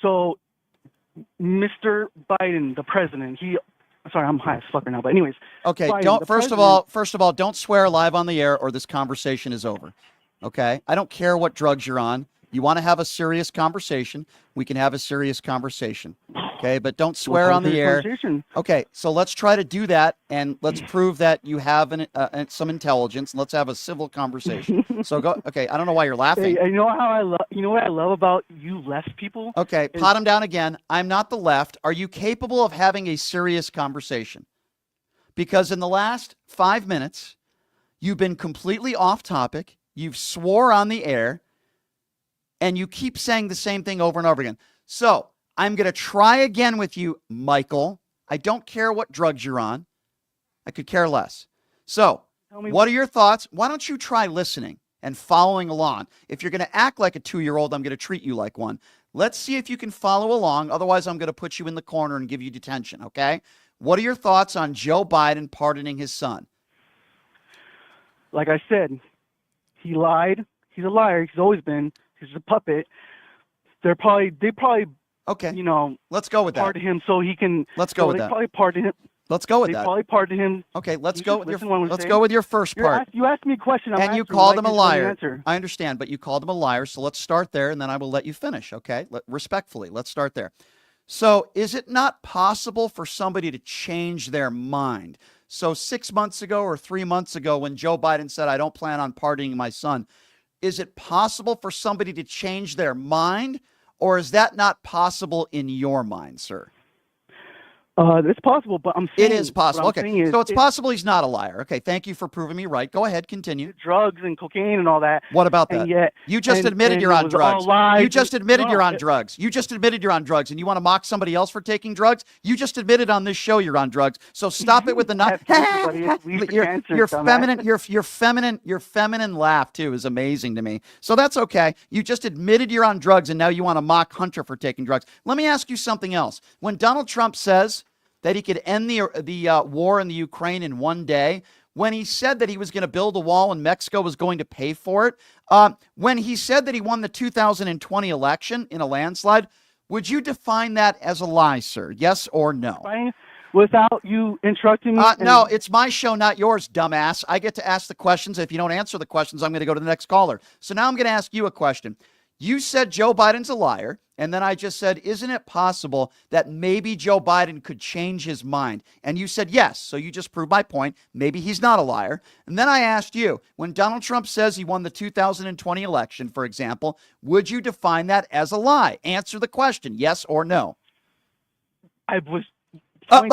So, Mr. Biden, the president, sorry, I'm high as fuck right now. But anyways, Okay. Biden, First of all, don't swear live on the air, or this conversation is over. Okay. I don't care what drugs you're on. You want to have a serious conversation, we can have a serious conversation. Okay, but don't swear on the air. Okay, so let's try to do that, and let's prove that you have some intelligence. Let's have a civil conversation. So go. Okay, I don't know why you're laughing. Hey, you know what I love about you left people? Okay, pot him down again. I'm not the left. Are you capable of having a serious conversation? Because in the last 5 minutes, you've been completely off topic. You've swore on the air, and you keep saying the same thing over and over again. So I'm going to try again with you, Michael. I don't care what drugs you're on. I could care less. So what are your thoughts? Why don't you try listening and following along? If you're going to act like a 2-year-old, I'm going to treat you like one. Let's see if you can follow along. Otherwise, I'm going to put you in the corner and give you detention, okay? What are your thoughts on Joe Biden pardoning his son? Like I said, he lied. He's a liar. He's always been. He's a puppet. They probably okay. Let's go with that. Pardon him so he can. Let's go with that. They probably pardon him. Let's go with they that. They probably pardon him. Okay, let's go with your first part. You asked me a question. And you called him a liar. I understand, but you called him a liar. So let's start there, and then I will let you finish. Okay, respectfully, let's start there. So, is it not possible for somebody to change their mind? So 6 months ago or 3 months ago, when Joe Biden said, "I don't plan on pardoning my son," is it possible for somebody to change their mind, or is that not possible in your mind, sir? It's possible, but I'm saying it is possible. Okay, so it's possible he's not a liar. Okay, thank you for proving me right. Go ahead, continue. Drugs and cocaine and all that. What about that? And yet, you just admitted you're on drugs. You just admitted you're on drugs. You just admitted you're on drugs, and you want to mock somebody else for taking drugs? You just admitted on this show you're on drugs. So stop it with the your feminine laugh too is amazing to me. So that's okay. You just admitted you're on drugs, and now you want to mock Hunter for taking drugs. Let me ask you something else. When Donald Trump says that he could end the war in the Ukraine in one day, when he said that he was going to build a wall and Mexico was going to pay for it, when he said that he won the 2020 election in a landslide, would you define that as a lie, sir? Yes or no? Without you interrupting me? No, it's my show, not yours, dumbass. I get to ask the questions. If you don't answer the questions, I'm going to go to the next caller. So now I'm going to ask you a question. You said Joe Biden's a liar, and then I just said, isn't it possible that maybe Joe Biden could change his mind? And you said yes, so you just proved my point. Maybe he's not a liar. And then I asked you, when Donald Trump says he won the 2020 election, for example, would you define that as a lie? Answer the question, yes or no. I was... But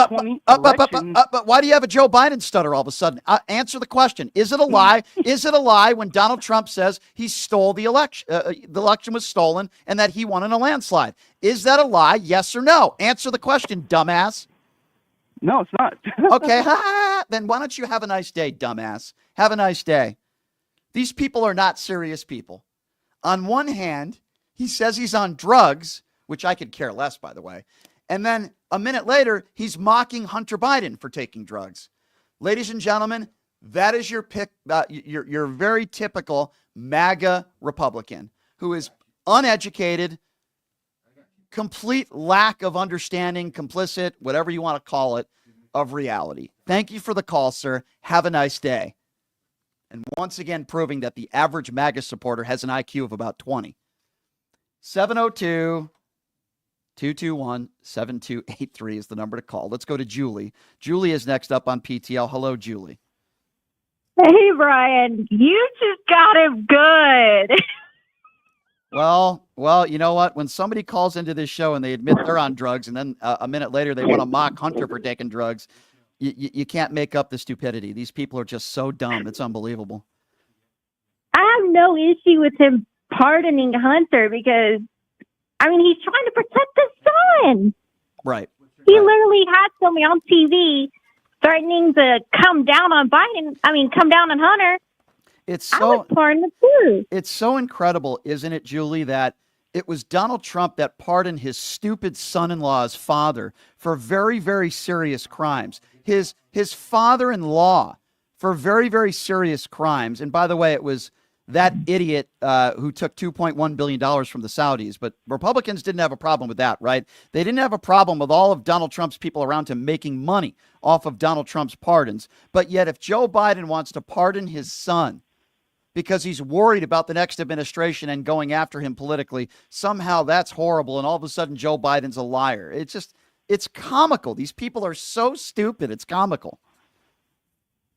why do you have a Joe Biden stutter all of a sudden? Answer the question. Is it a lie? Is it a lie when Donald Trump says he stole the election? The election was stolen and that he won in a landslide. Is that a lie? Yes or no? Answer the question, dumbass. No, it's not. Okay. Then why don't you have a nice day, dumbass? Have a nice day. These people are not serious people. On one hand, he says he's on drugs, which I could care less, by the way. And then a minute later, he's mocking Hunter Biden for taking drugs. Ladies and gentlemen, that is your pick. Your very typical MAGA Republican who is uneducated, complete lack of understanding, complicit, whatever you want to call it, of reality. Thank you for the call, sir. Have a nice day. And once again, proving that the average MAGA supporter has an IQ of about 20. 702 221-7283 is the number to call. Let's go to Julie. Julie is next up on PTL. Hello, Julie. Hey, Brian, you just got him good. Well, you know what? When somebody calls into this show and they admit they're on drugs, and then a minute later they want to mock Hunter for taking drugs, you can't make up the stupidity. These people are just so dumb. It's unbelievable. I have no issue with him pardoning Hunter because, I mean, he's trying to protect his son. Right. He literally had somebody on TV threatening to come down on Hunter. I would pardon him too. It's so incredible, isn't it, Julie, that it was Donald Trump that pardoned his stupid son-in-law's father for very, very serious crimes. His father-in-law for very, very serious crimes. And by the way, it was that idiot who took $2.1 billion from the Saudis. But Republicans didn't have a problem with that, right? They didn't have a problem with all of Donald Trump's people around him making money off of Donald Trump's pardons. But yet, if Joe Biden wants to pardon his son because he's worried about the next administration and going after him politically, somehow that's horrible. And all of a sudden, Joe Biden's a liar. It's comical. These people are so stupid. It's comical.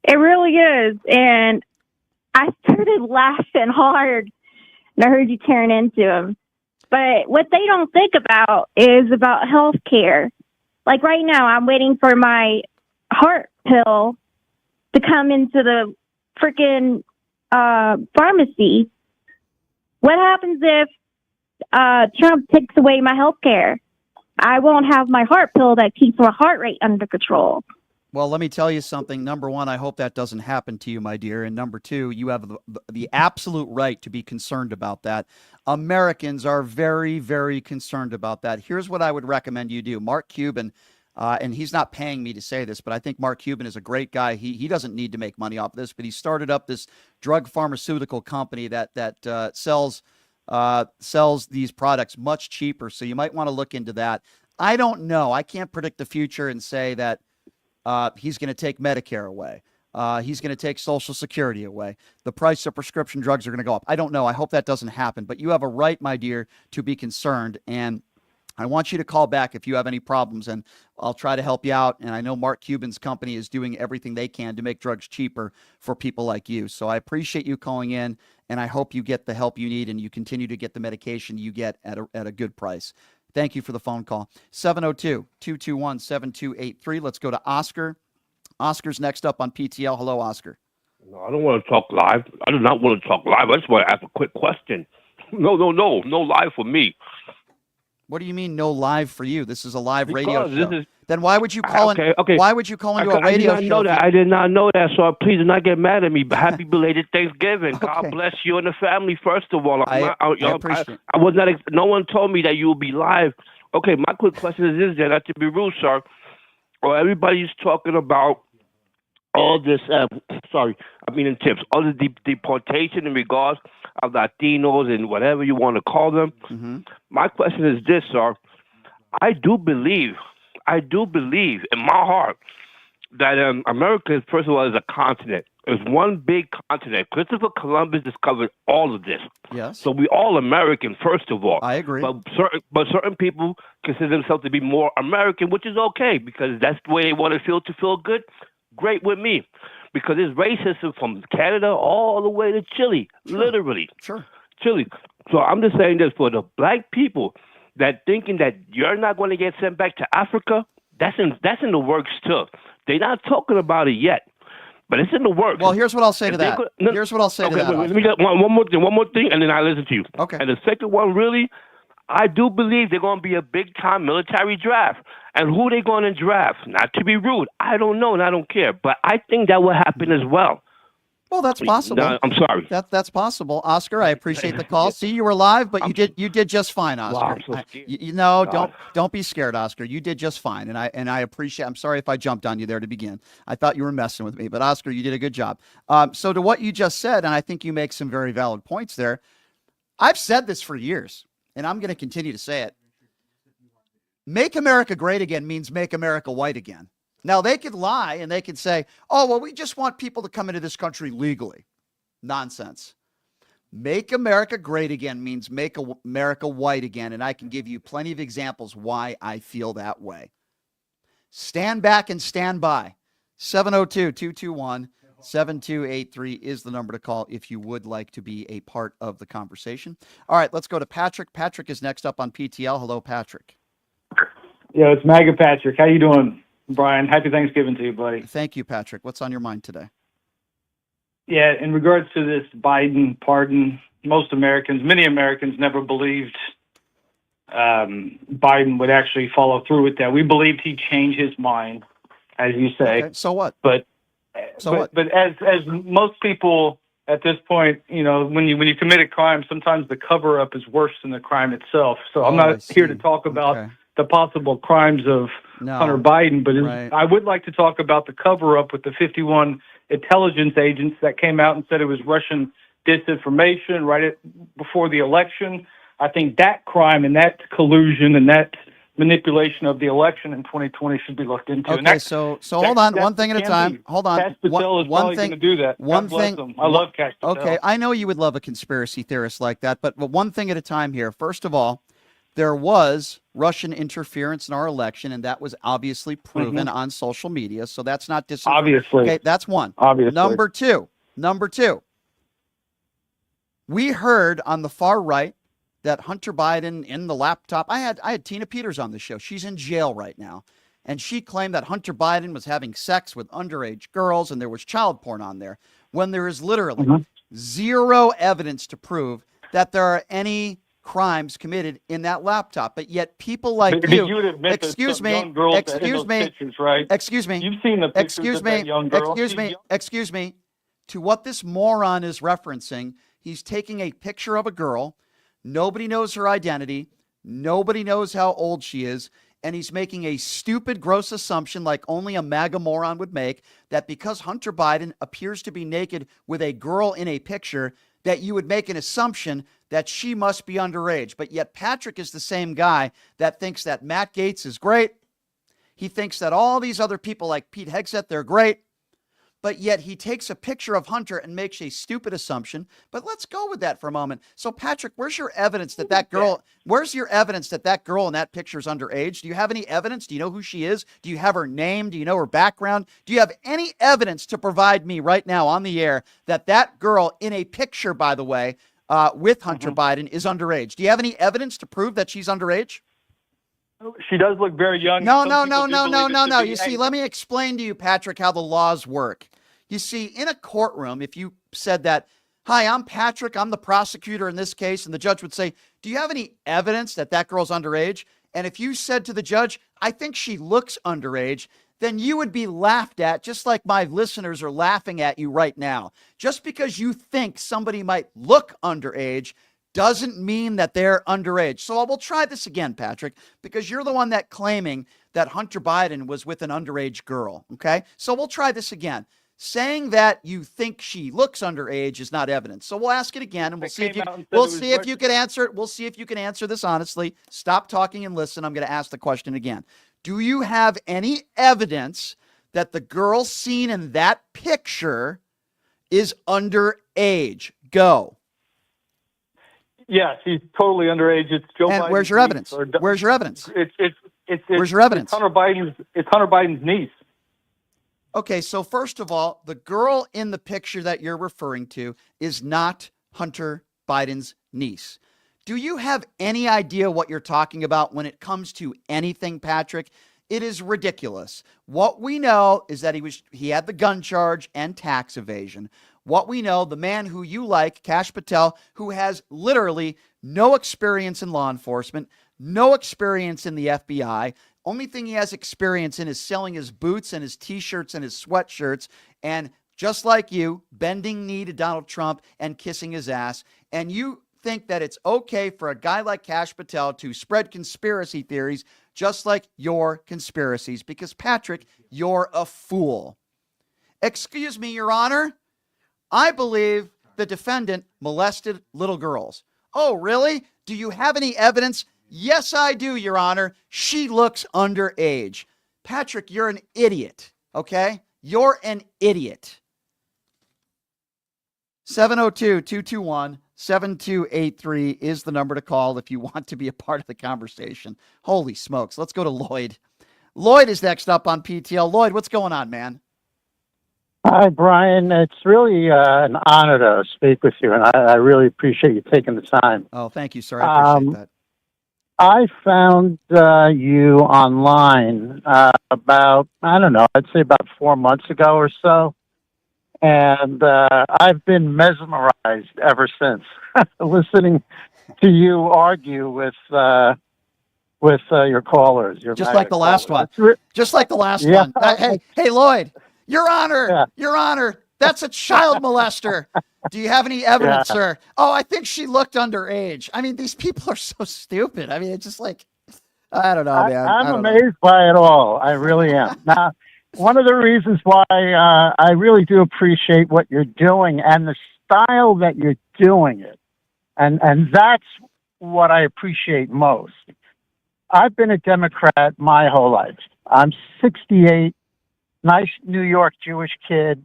It really is. And I started laughing hard and I heard you tearing into him. But what they don't think about is about health care. Like right now, I'm waiting for my heart pill to come into the freaking pharmacy. What happens if Trump takes away my health care? I won't have my heart pill that keeps my heart rate under control. Well, let me tell you something. Number one, I hope that doesn't happen to you, my dear. And number two, you have the absolute right to be concerned about that. Americans are very, very concerned about that. Here's what I would recommend you do. Mark Cuban, and he's not paying me to say this, but I think Mark Cuban is a great guy. He doesn't need to make money off of this, but he started up this drug pharmaceutical company that sells these products much cheaper. So you might want to look into that. I don't know. I can't predict the future and say that he's going to take Medicare away. He's going to take Social Security away. The price of prescription drugs are going to go up. I don't know. I hope that doesn't happen. But you have a right, my dear, to be concerned. And I want you to call back if you have any problems, and I'll try to help you out. And I know Mark Cuban's company is doing everything they can to make drugs cheaper for people like you. So I appreciate you calling in, and I hope you get the help you need and you continue to get the medication you get at a good price. Thank you for the phone call. 702-221-7283. Let's go to Oscar. Oscar's next up on PTL. Hello, Oscar. No, I don't want to talk live. I do not want to talk live. I just want to ask a quick question. No live for me. What do you mean no live for you? This is a live radio Because show. Then why would you call in? Okay. Why would you call into a radio I did not show? know that. I did not know that. So please do not get mad at me. But happy belated Thanksgiving. Okay. God bless you and the family. First of all, I appreciate it. I was not. No one told me that you would be live. Okay, my quick question is this: then, not to be rude, sir. Or everybody's talking about all this. In tips, all the deportation in regards of Latinos and whatever you want to call them. Mm-hmm. My question is this, sir. I do believe in my heart that America, first of all, is a continent. It's one big continent. Christopher Columbus discovered all of this. Yes. So we all American, first of all. I agree. But certain people consider themselves to be more American, which is okay because that's the way they want to feel good. Great with me. Because there's racism from Canada all the way to Chile, literally. Sure. Chile. So I'm just saying this for the black people that thinking that you're not going to get sent back to Africa, that's in the works too. They're not talking about it yet, but it's in the works. Well, here's what I'll say to that. Here's what I'll say to that. Let me get one more thing, and then I listen to you. Okay. And the second one, really, I do believe they're going to be a big-time military draft. And who they going to draft? Not to be rude. I don't know, and I don't care. But I think that will happen as well. Well, that's possible. No, I'm sorry. That's possible, Oscar. I appreciate the call. See, you were live, but you did just fine, Oscar. Wow, I'm so scared. Don't be scared, Oscar. You did just fine, and I appreciate. I'm sorry if I jumped on you there to begin. I thought you were messing with me, but Oscar, you did a good job. So to what you just said, and I think you make some very valid points there. I've said this for years, and I'm going to continue to say it. Make America great again means make America white again. Now, they could lie and they could say, oh, well, we just want people to come into this country legally. Nonsense. Make America great again means make America white again, and I can give you plenty of examples why I feel that way. Stand back and stand by. 702-221-7283 is the number to call if you would like to be a part of the conversation. All right, let's go to Patrick. Patrick is next up on PTL. Hello, Patrick. Yeah, it's MAGA Patrick. How you doing, Brian? Happy Thanksgiving to you, buddy. Thank you, Patrick. What's on your mind today? Yeah, in regards to this Biden pardon, many Americans never believed Biden would actually follow through with that. We believed he'd change his mind, as you say. Okay, so what? But as most people at this point, when you commit a crime, sometimes the cover up is worse than the crime itself. So I'm not here to talk about the possible crimes of Hunter Biden, but I would like to talk about the cover up with the 51 intelligence agents that came out and said it was Russian disinformation before the election. I think that crime and that collusion and that manipulation of the election in 2020 should be looked into. Okay, so hold on, one thing at a time. Hold on. Cash Patel is probably going to do that. One God bless thing. him. I love Cash Patel. Okay, I know you would love a conspiracy theorist like that, but one thing at a time here. First of all, there was Russian interference in our election, and that was obviously proven on social media. So that's not disinformation. Obviously. Okay, that's one. Obviously. Number two, we heard on the far right that Hunter Biden in the laptop. I had Tina Peters on the show. She's in jail right now, and she claimed that Hunter Biden was having sex with underage girls, and there was child porn on there. When there is literally zero evidence to prove that there are any crimes committed in that laptop, but yet people like you would admit excuse that me, young girls excuse in me, those pictures, right? Excuse me, you've seen the pictures excuse of me, that young girl. excuse me, to what this moron is referencing. He's taking a picture of a girl. Nobody knows her identity. Nobody knows how old she is. And he's making a stupid, gross assumption like only a MAGA moron would make, that because Hunter Biden appears to be naked with a girl in a picture, that you would make an assumption that she must be underage. But yet Patrick is the same guy that thinks that Matt Gaetz is great. He thinks that all these other people like Pete Hegseth, they're great. But yet he takes a picture of Hunter and makes a stupid assumption. But let's go with that for a moment. So Patrick, where's your evidence that that girl in that picture is underage? Do you have any evidence? Do you know who she is? Do you have her name? Do you know her background? Do you have any evidence to provide me right now on the air that girl in a picture, by the way, with Hunter Biden is underage? Do you have any evidence to prove that she's underage? She does look very young. No. You see, let me explain to you, Patrick, how the laws work. You see, in a courtroom, if you said that, hi, I'm Patrick, I'm the prosecutor in this case, and the judge would say, do you have any evidence that girl's underage? And if you said to the judge, I think she looks underage, then you would be laughed at, just like my listeners are laughing at you right now. Just because you think somebody might look underage doesn't mean that they're underage. So I will try this again, Patrick, because you're the one that claiming that Hunter Biden was with an underage girl, okay? So we'll try this again. Saying that you think she looks underage is not evidence. So we'll ask it again, and we'll see if you can answer it. We'll see if you can answer this honestly. Stop talking and listen. I'm going to ask the question again. Do you have any evidence that the girl seen in that picture is underage? Go. Yeah, she's totally underage. It's Joe Biden. Where's your evidence? Where's your evidence? Where's your evidence? It's Hunter Biden's niece. Okay, so first of all, the girl in the picture that you're referring to is not Hunter Biden's niece. Do you have any idea what you're talking about when it comes to anything, Patrick? It is ridiculous. What we know is that he had the gun charge and tax evasion. What we know, the man who you like, Cash Patel, who has literally no experience in law enforcement, no experience in the FBI. Only thing he has experience in is selling his boots and his T-shirts and his sweatshirts, and just like you, bending knee to Donald Trump and kissing his ass. And you think that it's okay for a guy like Cash Patel to spread conspiracy theories just like your conspiracies, because, Patrick, you're a fool. Excuse me, Your Honor. I believe the defendant molested little girls. Oh, really? Do you have any evidence? Yes, I do, Your Honor. She looks underage. Patrick, you're an idiot, okay? You're an idiot. 702-221 7283 is the number to call if you want to be a part of the conversation. Holy smokes. Let's go to Lloyd. Lloyd is next up on PTL. Lloyd, what's going on, man? Hi, Brian. It's really an honor to speak with you, and I really appreciate you taking the time. Oh, thank you, sir. I appreciate that. I found you online about, I don't know, I'd say about 4 months ago or so. And I've been mesmerized ever since, listening to you argue with your callers. Just like the last one. Just like the last one. Hey, Lloyd, Your Honor, Your Honor, that's a child molester. Do you have any evidence, sir? Oh, I think she looked underage. I mean, these people are so stupid. I mean, it's just like, I don't know, man. I'm amazed by it all. I really am. Now, one of the reasons why I really do appreciate what you're doing and the style that you're doing it, and that's what I appreciate most. I've been a Democrat my whole life. I'm 68, nice New York Jewish kid,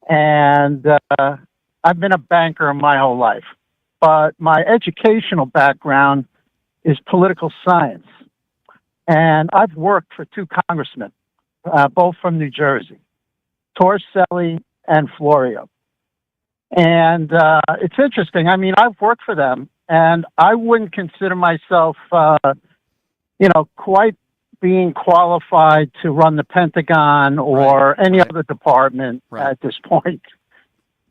and I've been a banker my whole life. But my educational background is political science, and I've worked for 2 congressmen. Both from New Jersey, Torselli and Florio. And it's interesting. I mean, I've worked for them, and I wouldn't consider myself, quite being qualified to run the Pentagon or any other department at this point.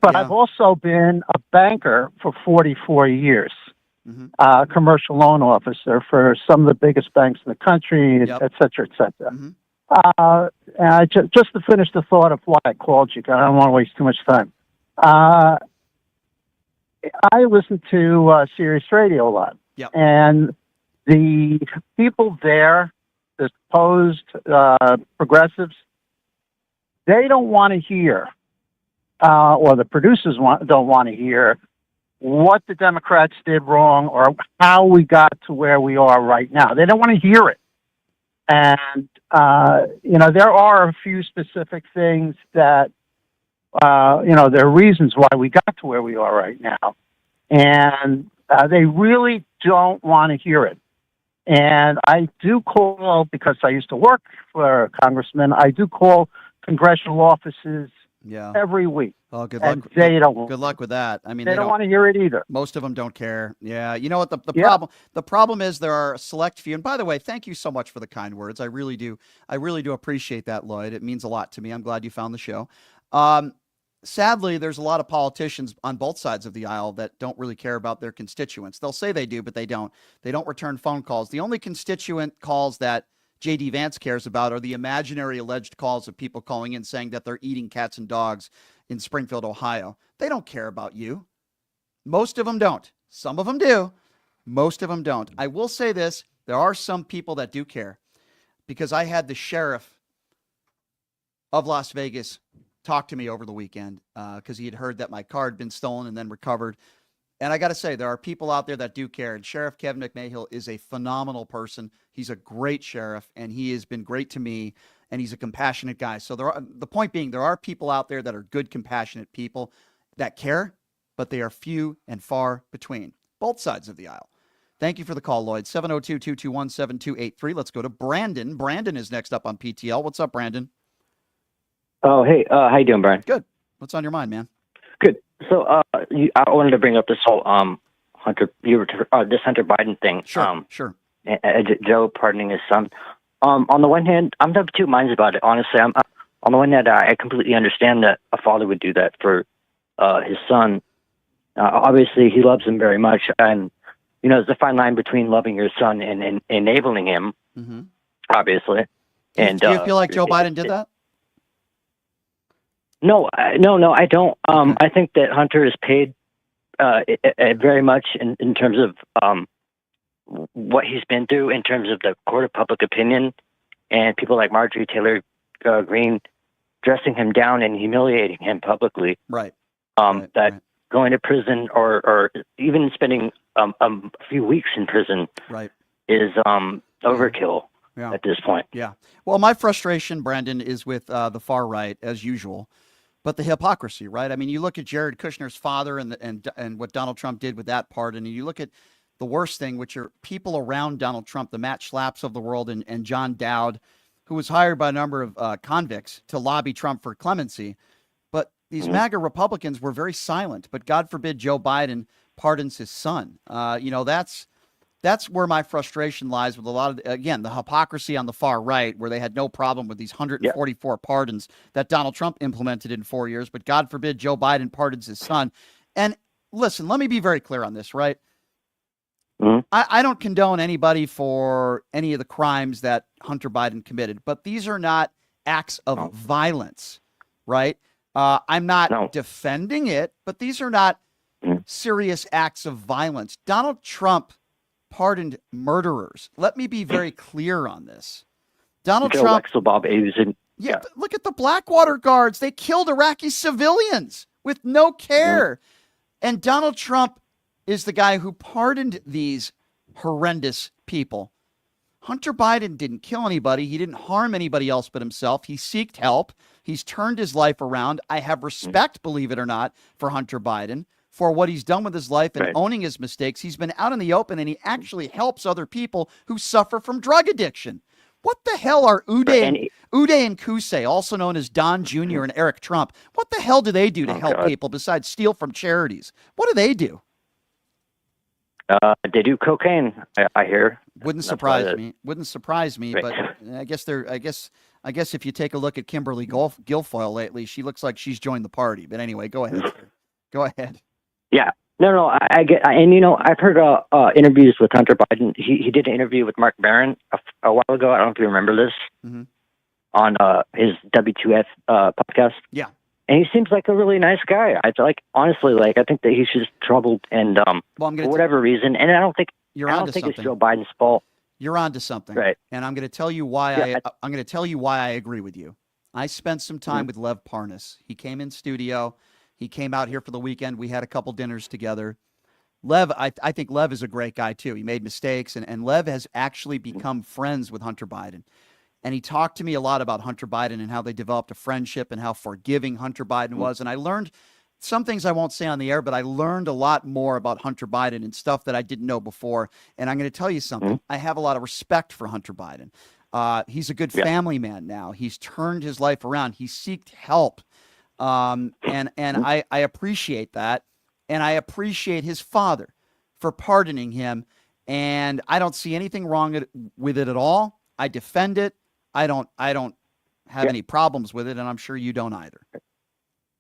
But I've also been a banker for 44 years, commercial loan officer for some of the biggest banks in the country, et cetera, et cetera. And just to finish the thought of why I called you, I don't want to waste too much time. I listen to Sirius Radio a lot, and the people there, the supposed progressives, they don't want to hear, or the producers don't want to hear what the Democrats did wrong or how we got to where we are right now. They don't want to hear it. And, there are a few specific things that, there are reasons why we got to where we are right now. And they really don't want to hear it. And I do call, because I used to work for a congressman, I do call congressional offices every week. Oh, good and luck. They don't. Good luck with that. I mean, they don't want to hear it either. Most of them don't care. Yeah. You know what the problem is? There are a select few. And by the way, thank you so much for the kind words. I really do appreciate that, Lloyd. It means a lot to me. I'm glad you found the show. Sadly, there's a lot of politicians on both sides of the aisle that don't really care about their constituents. They'll say they do, but they don't. They don't return phone calls. The only constituent calls that J.D. Vance cares about are the imaginary alleged calls of people calling in saying that they're eating cats and dogs in Springfield, Ohio. They don't care about you. Most of them don't. Some of them do. Most of them don't. I will say this. There are some people that do care, because I had the sheriff of Las Vegas talk to me over the weekend because he had heard that my car had been stolen and then recovered. And I got to say, there are people out there that do care. And Sheriff Kevin McMahill is a phenomenal person. He's a great sheriff, and he has been great to me, and he's a compassionate guy. So the point being, there are people out there that are good, compassionate people that care, but they are few and far between. Both sides of the aisle. Thank you for the call, Lloyd. 702-221-7283. Let's go to Brandon. Brandon is next up on PTL. What's up, Brandon? Oh, hey, how you doing, Brian? Good. What's on your mind, man? Good. So, I wanted to bring up this whole Hunter Biden thing. Sure, sure. Joe pardoning his son. On the one hand, I'm of two minds about it. Honestly, on the one hand, I completely understand that a father would do that for his son. Obviously, he loves him very much, and there's a fine line between loving your son and enabling him. Mm-hmm. Obviously. Do you feel like Joe Biden did that? No, I don't. I think that Hunter is paid very much in terms of what he's been through, in terms of the court of public opinion, and people like Marjorie Taylor Greene dressing him down and humiliating him publicly. Right. That going to prison or even spending a few weeks in prison is overkill at this point. Yeah. Well, my frustration, Brandon, is with the far right, as usual. but the hypocrisy, right? I mean, you look at Jared Kushner's father and what Donald Trump did with that pardon, and you look at the worst thing, which are people around Donald Trump, the Matt Schlapps of the world, and John Dowd, who was hired by a number of convicts to lobby Trump for clemency. But these MAGA Republicans were very silent. But God forbid Joe Biden pardons his son. That's where my frustration lies with a lot of, again, the hypocrisy on the far right, where they had no problem with these 144 pardons that Donald Trump implemented in 4 years. But God forbid Joe Biden pardons his son. And listen, let me be very clear on this, right? I don't condone anybody for any of the crimes that Hunter Biden committed, but these are not acts of violence, right? I'm not defending it, but these are not serious acts of violence. Donald Trump pardoned murderers. Let me be very clear on this. Donald Trump. Yeah, look at the Blackwater guards. They killed Iraqi civilians with no care. And Donald Trump is the guy who pardoned these horrendous people. Hunter Biden didn't kill anybody. He didn't harm anybody else but himself. He sought help. He's turned his life around. I have respect, believe it or not, for Hunter Biden, for what he's done with his life and owning his mistakes. He's been out in the open, and he actually helps other people who suffer from drug addiction. What the hell are Uday and Kusei, also known as Don Jr. and Eric Trump? What the hell do they do to help people besides steal from charities? What do they do? They do cocaine, I hear. Wouldn't surprise me. Wouldn't surprise me. But I guess if you take a look at Kimberly Guilfoyle lately, she looks like she's joined the party. But anyway, go ahead. Go ahead. Yeah. No. I get, and I've heard interviews with Hunter Biden. He did an interview with Mark Barron a while ago. I don't know if you remember this on his W2F podcast. Yeah. And he seems like a really nice guy. Honestly, I think that he's just troubled and for whatever reason. And I don't think it's Joe Biden's fault. You're onto something, right? And I'm going to tell you why. I'm going to tell you why I agree with you. I spent some time with Lev Parnas. He came in studio. He came out here for the weekend. We had a couple dinners together. Lev, I think Lev is a great guy too. He made mistakes, and Lev has actually become friends with Hunter Biden. And he talked to me a lot about Hunter Biden and how they developed a friendship and how forgiving Hunter Biden was. And I learned some things I won't say on the air, but I learned a lot more about Hunter Biden and stuff that I didn't know before. And I'm going to tell you something. I have a lot of respect for Hunter Biden. He's a good family man now. He's turned his life around. He sought help. And I appreciate that. And I appreciate his father for pardoning him. And I don't see anything wrong with it at all. I defend it. I don't have any problems with it, and I'm sure you don't either.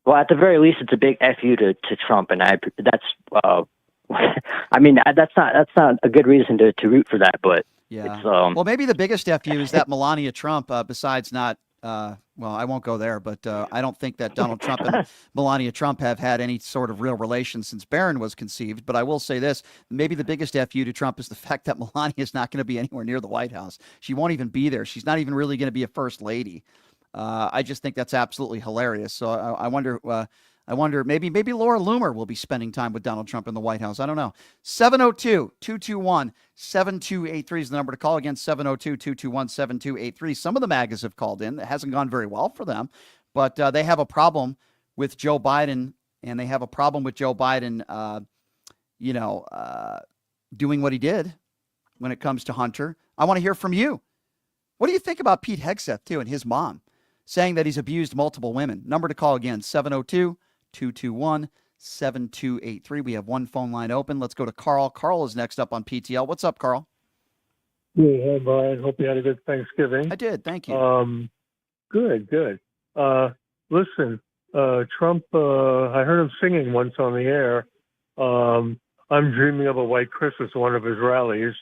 Well, at the very least, it's a big FU to Trump, and that's I mean, that's not a good reason to root for that, but yeah. It's, well, maybe the biggest FU is that Melania Trump, besides not. Well, I won't go there, but I don't think that Donald Trump and Melania Trump have had any sort of real relations since Barron was conceived. But I will say this, maybe the biggest FU to Trump is the fact that Melania is not going to be anywhere near the White House. She won't even be there. She's not even really going to be a first lady. I just think that's absolutely hilarious. So I wonder, maybe Laura Loomer will be spending time with Donald Trump in the White House. I don't know. 702-221-7283 is the number to call. Again, 702-221-7283. Some of the MAGAs have called in. It hasn't gone very well for them, but they have a problem with Joe Biden, and they have a problem with Joe Biden, doing what he did when it comes to Hunter. I want to hear from you. What do you think about Pete Hegseth, too, and his mom, saying that he's abused multiple women? Number to call again, 702-221-7283. We have one phone line open. Let's go to Carl. Carl is next up on PTL. What's up, Carl? Yeah, hey, Brian. Hope you had a good Thanksgiving. I did. Thank you. Good. Listen, Trump, I heard him singing once on the air. I'm dreaming of a white Christmas, one of his rallies.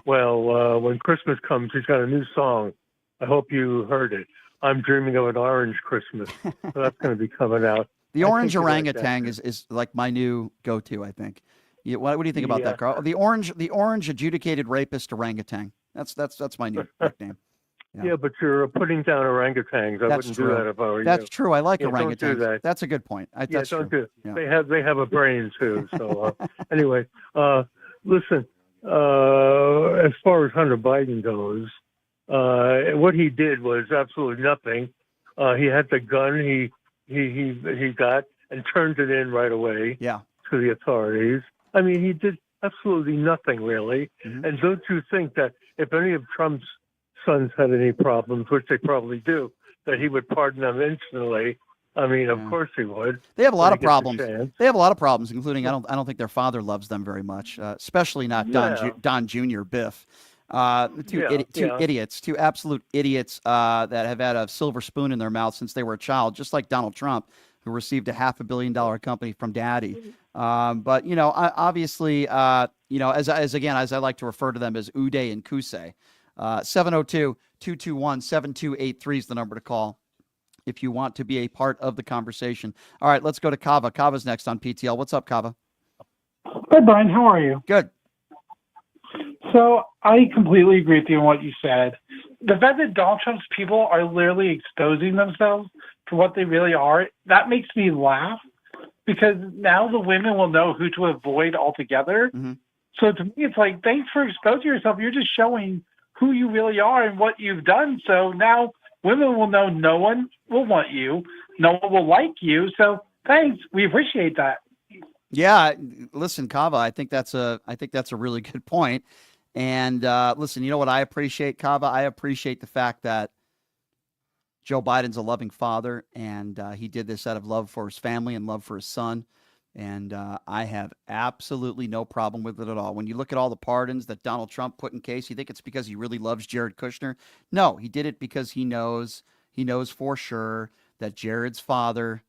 Well, when Christmas comes, he's got a new song. I hope you heard it. I'm dreaming of an orange Christmas. So that's going to be coming out. The orange orangutan is like my new go-to, I think. What do you think about that, Carl? The orange adjudicated rapist orangutan. That's my new nickname. Yeah, but you're putting down orangutans. I wouldn't do that if I were you. That's true. I like orangutans. Don't do that. That's a good point. That's don't true. do. Yeah. They have a brain too. So anyway, listen. As far as Hunter Biden goes, what he did was absolutely nothing. He had the gun. He he got and turned it in right away to the authorities. I mean, he did absolutely nothing, really. Mm-hmm. And don't you think that if any of Trump's sons had any problems, which they probably do, that he would pardon them instantly? I mean, of course he would. They have a lot of when he gets problems. a chance. They have a lot of problems, including I don't think their father loves them very much, especially not Don Jr. Biff. Two idiots, two absolute idiots that have had a silver spoon in their mouth since they were a child, just like Donald Trump, who received a $500 million company from daddy. But, obviously, as I like to refer to them as Uday and Kusei. 702-221-7283 is the number to call if you want to be a part of the conversation. All right, let's go to Kava. Kava's next on PTL. What's up, Kava? Hi, Brian. How are you? Good. So I completely agree with you on what you said. The fact that Donald Trump's people are literally exposing themselves for what they really are, that makes me laugh because now the women will know who to avoid altogether. Mm-hmm. So to me, it's like, thanks for exposing yourself. You're just showing who you really are and what you've done. So now women will know no one will want you. No one will like you. So thanks. We appreciate that. Yeah, listen, Kava, I think that's a really good point. And listen, you know what I appreciate, Kava? I appreciate the fact that Joe Biden's a loving father, and he did this out of love for his family and love for his son. And I have absolutely no problem with it at all. When you look at all the pardons that Donald Trump put in case, you think it's because he really loves Jared Kushner? No, he did it because he knows for sure that Jared's father,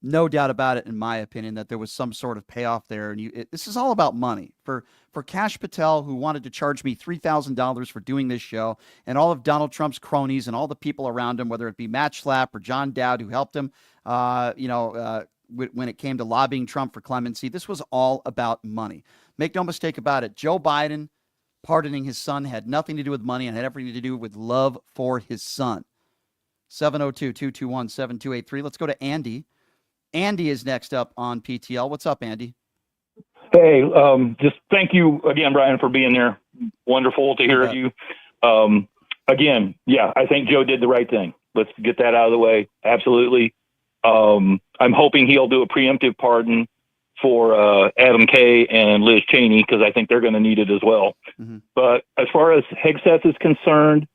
no doubt about it, in my opinion, that there was some sort of payoff there. And this is all about money. For Kash Patel, who wanted to charge me $3,000 for doing this show, and all of Donald Trump's cronies and all the people around him, whether it be Matt Schlapp or John Dowd, who helped him, when it came to lobbying Trump for clemency, this was all about money. Make no mistake about it. Joe Biden pardoning his son had nothing to do with money and had everything to do with love for his son. 702-221-7283. Let's go to Andy. Andy is next up on PTL. What's up, Andy? Hey, just thank you again, Brian, for being there. Wonderful to hear you. Again, I think Joe did the right thing. Let's get that out of the way. Absolutely. I'm hoping he'll do a preemptive pardon for Adam Kay and Liz Cheney, because I think they're going to need it as well. Mm-hmm. But as far as Hegseth is concerned,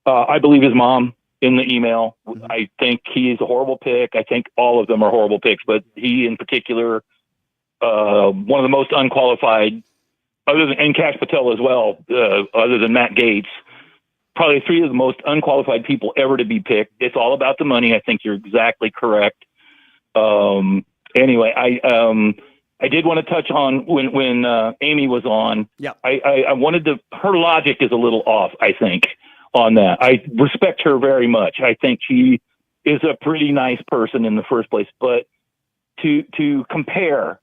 I believe his mom in the email. Mm-hmm. I think he's a horrible pick. I think all of them are horrible picks, but he in particular, one of the most unqualified, and Kash Patel as well, other than Matt Gaetz, probably three of the most unqualified people ever to be picked. It's all about the money. I think you're exactly correct. Anyway, I did want to touch on when Amy was on. Yeah. I wanted to, her logic is a little off, I think, on that. I respect her very much. I think she is a pretty nice person in the first place, but to compare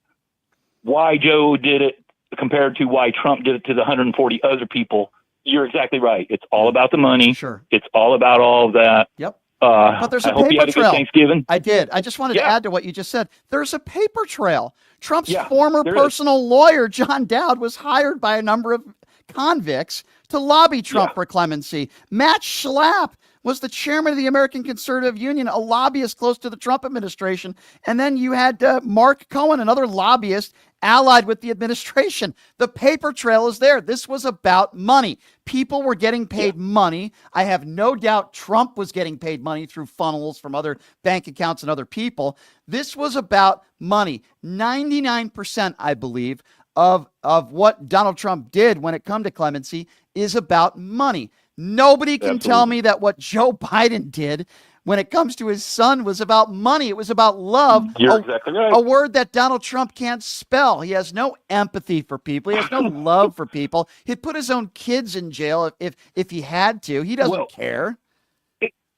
why Joe did it compared to why Trump did it to the 140 other people, you're exactly right. It's all about the money. Sure. It's all about all of that. Yep. But there's a hope you paper had a good trail. Thanksgiving. I did. I just wanted to add to what you just said. There's a paper trail. Trump's Yeah, former there personal lawyer, John Dowd, was hired by a number of convicts to lobby Trump for clemency. Matt Schlapp was the chairman of the American Conservative Union, a lobbyist close to the Trump administration. And then you had Mark Cohen, another lobbyist allied with the administration. The paper trail is there. This was about money. People were getting paid money. I have no doubt Trump was getting paid money through funnels from other bank accounts and other people. This was about money. 99%, I believe, of what Donald Trump did when it come to clemency is about money. Nobody can tell me that what Joe Biden did when it comes to his son was about money. It was about love. You're exactly right. A word that Donald Trump can't spell. He has no empathy for people. He has no love for people. He'd put his own kids in jail if he had to. He doesn't care.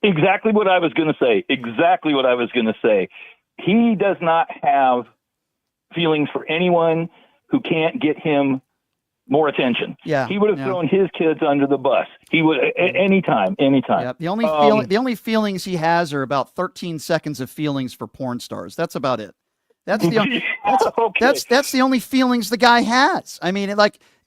Exactly what I was going to say. Exactly what I was going to say. He does not have feelings for anyone who can't get him more attention. Yeah, he would have thrown his kids under the bus. He would anytime. Yeah, the only feelings he has are about 13 seconds of feelings for porn stars. That's about it. That's the only, that's the only feelings the guy has. I mean,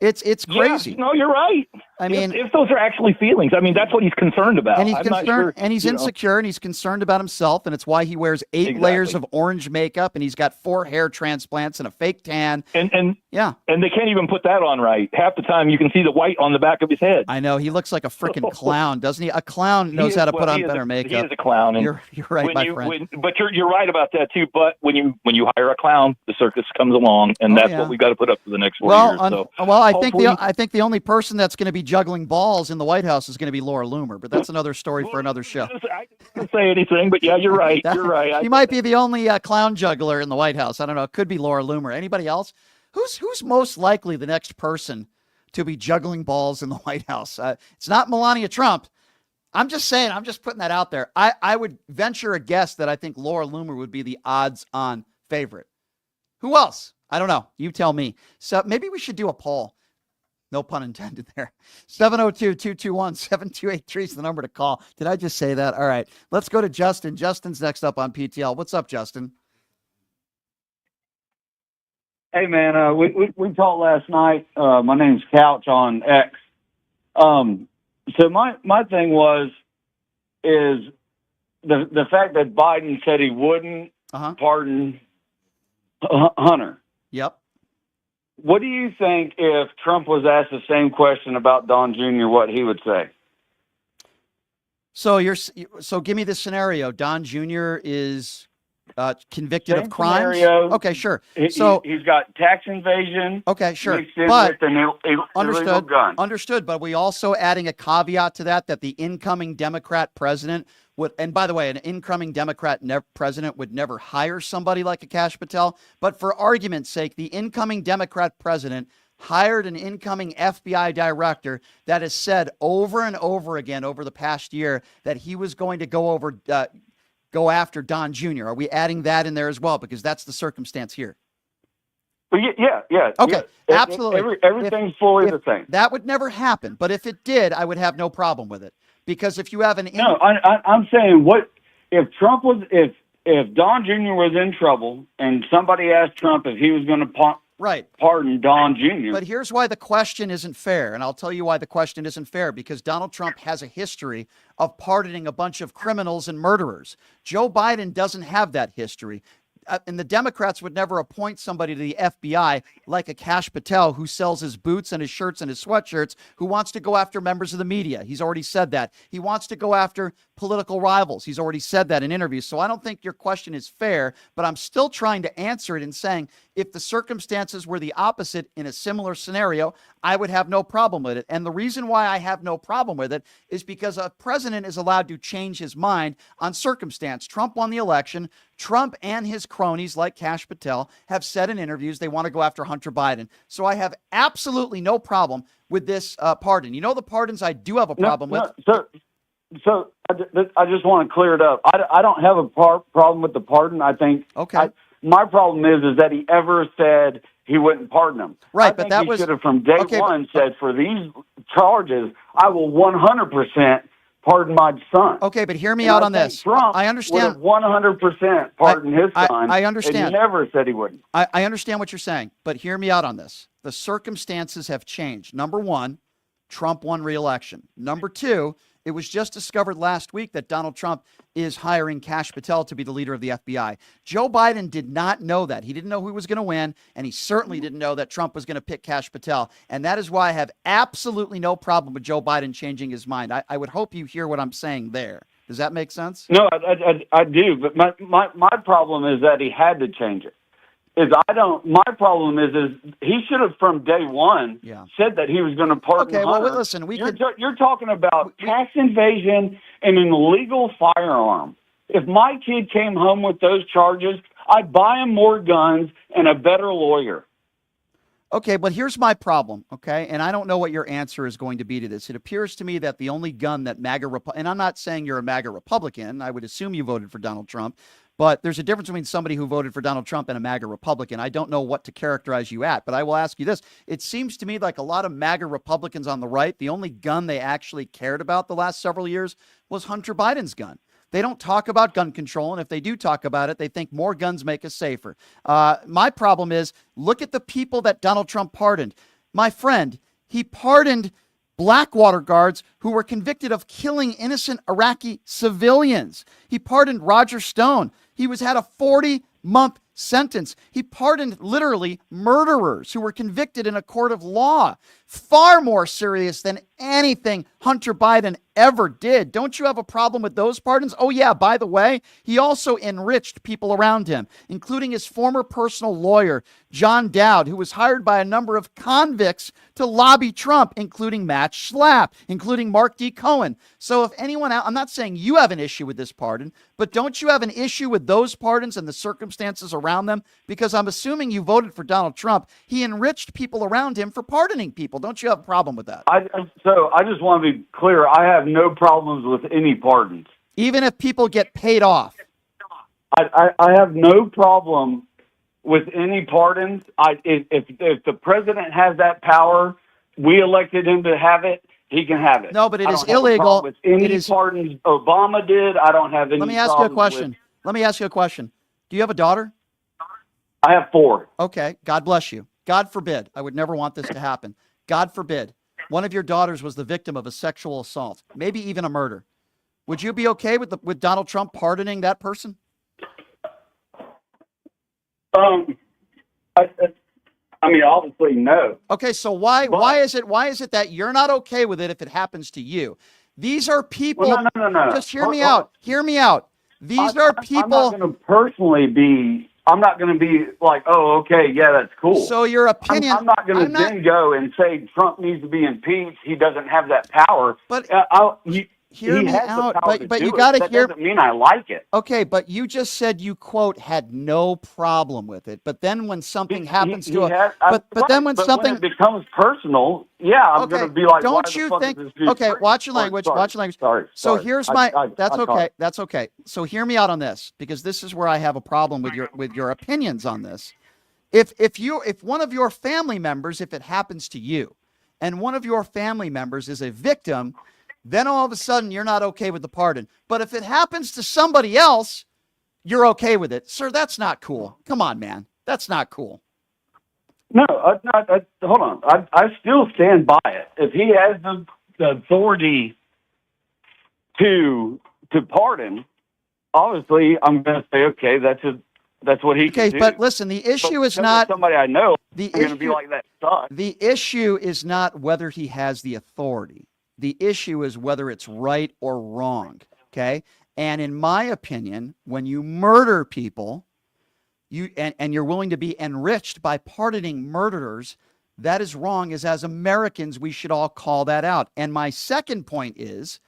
It's crazy. Yeah, no, you're right. I mean, if those are actually feelings, I mean, that's what he's concerned about. And he's I'm not concerned, sure, and he's insecure, and he's concerned about himself, and it's why he wears 8 layers of orange makeup, and he's got 4 hair transplants and a fake tan. And yeah, and they can't even put that on right. Half the time, you can see the white on the back of his head. I know, he looks like a freaking clown, doesn't he? A clown knows how to put on better makeup. He is a clown. And you're right, my friend. But you're right about that too. But when you hire a clown, the circus comes along, and that's what we got to put up for the next 4 years. So I think the only person that's going to be juggling balls in the White House is going to be Laura Loomer, but that's another story for another show. I didn't say anything, but yeah, you're right. You're right. She might be the only clown juggler in the White House. I don't know. It could be Laura Loomer. Anybody else? Who's most likely the next person to be juggling balls in the White House? It's not Melania Trump. I'm just saying. I'm just putting that out there. I would venture a guess that I think Laura Loomer would be the odds-on favorite. Who else? I don't know. You tell me. So maybe we should do a poll. No pun intended there. 702-221-7283 is the number to call. Did I just say that? All right. Let's go to Justin. Justin's next up on PTL. What's up, Justin? Hey, man. We talked last night. My name's Couch on X. So my thing is the fact that Biden said he wouldn't pardon Hunter. Yep. What do you think if Trump was asked the same question about Don Jr., what he would say? So give me the scenario. Don Jr. is convicted of crimes. Scenario. Okay, sure. He's got tax invasion. Okay, sure. Mixed in But with an illegal gun. Understood. But we also adding a caveat to that the incoming Democrat president would, and by the way, an incoming Democrat president would never hire somebody like a Kash Patel. But for argument's sake, the incoming Democrat president hired an incoming FBI director that has said over and over again over the past year that he was going to go after Don Jr. Are we adding that in there as well? Because that's the circumstance here. Well, yeah. Okay, absolutely. Everything's fully the same. That would never happen. But if it did, I would have no problem with it. Because if you have an... No, I'm saying if Trump was... If Don Jr. was in trouble and somebody asked Trump if he was going to pardon Don Jr. But here's why the question isn't fair. And I'll tell you why the question isn't fair. Because Donald Trump has a history of pardoning a bunch of criminals and murderers. Joe Biden doesn't have that history. And the Democrats would never appoint somebody to the FBI like a Kash Patel who sells his boots and his shirts and his sweatshirts, who wants to go after members of the media. He's already said that. He wants to go after political rivals. He's already said that in interviews. So I don't think your question is fair, but I'm still trying to answer it in saying if the circumstances were the opposite in a similar scenario, I would have no problem with it. And the reason why I have no problem with it is because a president is allowed to change his mind on circumstance. Trump won the election. Trump and his cronies like Kash Patel have said in interviews they want to go after Hunter Biden. So I have absolutely no problem with this pardon. You know the pardons I do have a problem with? So I just want to clear it up. I don't have a problem with the pardon. I think my problem is that he ever said he wouldn't pardon him. Right, but that should have from day one said for these charges, I will 100% pardon my son. Okay, but hear me out on this. Trump I understand. 100% pardon his son. I understand. And he never said he wouldn't. I understand what you're saying, but hear me out on this. The circumstances have changed. Number one, Trump won re-election. Number two, it was just discovered last week that Donald Trump is hiring Kash Patel to be the leader of the FBI. Joe Biden did not know that. He didn't know who was going to win, and he certainly didn't know that Trump was going to pick Kash Patel. And that is why I have absolutely no problem with Joe Biden changing his mind. I would hope you hear what I'm saying there. Does that make sense? No, I do. But my problem is that he had to change it. My problem is he should have from day one said that he was going to pardon Hunter. Well, listen, you're talking about tax invasion and an illegal firearm. If my kid came home with those charges, I'd buy him more guns and a better lawyer. Okay, but here's my problem, okay? And I don't know what your answer is going to be to this. It appears to me that the only gun that and I'm not saying you're a MAGA Republican. I would assume you voted for Donald Trump. But there's a difference between somebody who voted for Donald Trump and a MAGA Republican. I don't know what to characterize you at, but I will ask you this. It seems to me like a lot of MAGA Republicans on the right, the only gun they actually cared about the last several years was Hunter Biden's gun. They don't talk about gun control, and if they do talk about it, they think more guns make us safer. My problem is, look at the people that Donald Trump pardoned. My friend, he pardoned Blackwater guards who were convicted of killing innocent Iraqi civilians. He pardoned Roger Stone. He had a 40-month sentence. He pardoned literally murderers who were convicted in a court of law. Far more serious than anything Hunter Biden ever did. Don't you have a problem with those pardons? Oh, yeah, by the way, he also enriched people around him, including his former personal lawyer, John Dowd, who was hired by a number of convicts to lobby Trump, including Matt Schlapp, including Mark D. Cohen. So if anyone else, I'm not saying you have an issue with this pardon, but don't you have an issue with those pardons and the circumstances around them? Because I'm assuming you voted for Donald Trump. He enriched people around him for pardoning people. Don't you have a problem with that? So I just want to be clear. I have no problems with any pardons. Even if people get paid off? I have no problem with any pardons. If the president has that power, we elected him to have it, he can have it. No, but it is I don't have a illegal. problem with any pardons Obama did. I don't have any. Let me ask you a question. Let me ask you a question. Do you have a daughter? I have 4. Okay. God bless you. God forbid. I would never want this to happen. God forbid. One of your daughters was the victim of a sexual assault, maybe even a murder. Would you be okay with Donald Trump pardoning that person? I mean, obviously, no. Okay, so why is it that you're not okay with it if it happens to you? These are people. Well, no. Just hear me out. Hear me out. These are people. I'm not going to be like, oh, okay, yeah, that's cool. So your opinion. I'm not going to then go and say Trump needs to be impeached. He doesn't have that power. But hear me out. But you got to hear. That doesn't mean I like it. Okay, but you just said you, quote, had no problem with it. But then when something happens to then when it becomes personal, yeah, I'm going to be like, don't you think? Okay, watch your language. Watch your language. Sorry. So here's that's okay. That's okay. So hear me out on this, because this is where I have a problem with your opinions on this. If one of your family members, if it happens to you, and one of your family members is a victim, then all of a sudden you're not okay with the pardon. But if it happens to somebody else, you're okay with it. Sir, that's not cool. Come on, man. That's not cool. No, hold on. I still stand by it. If he has the authority to pardon, obviously I'm going to say, okay, that's what he can do. Okay, but listen, the issue is not somebody I know. I'm going to be like that son. The issue is not whether he has the authority. The issue is whether it's right or wrong, okay? And in my opinion, when you murder people, and you're willing to be enriched by pardoning murderers, that is wrong. As Americans, we should all call that out. And my second point is,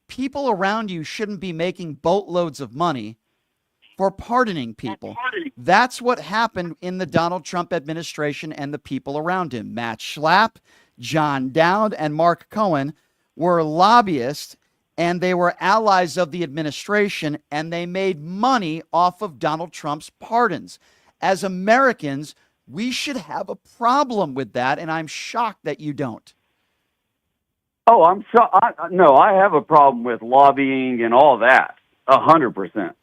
people around you shouldn't be making boatloads of money for pardoning people. That's what happened in the Donald Trump administration and the people around him. Matt Schlapp, John Dowd, and Mark Cohen were lobbyists, and they were allies of the administration, and they made money off of Donald Trump's pardons. As Americans, we should have a problem with that, and I'm shocked that you don't. Oh, I'm sure. No, I have a problem with lobbying and all that, 100%.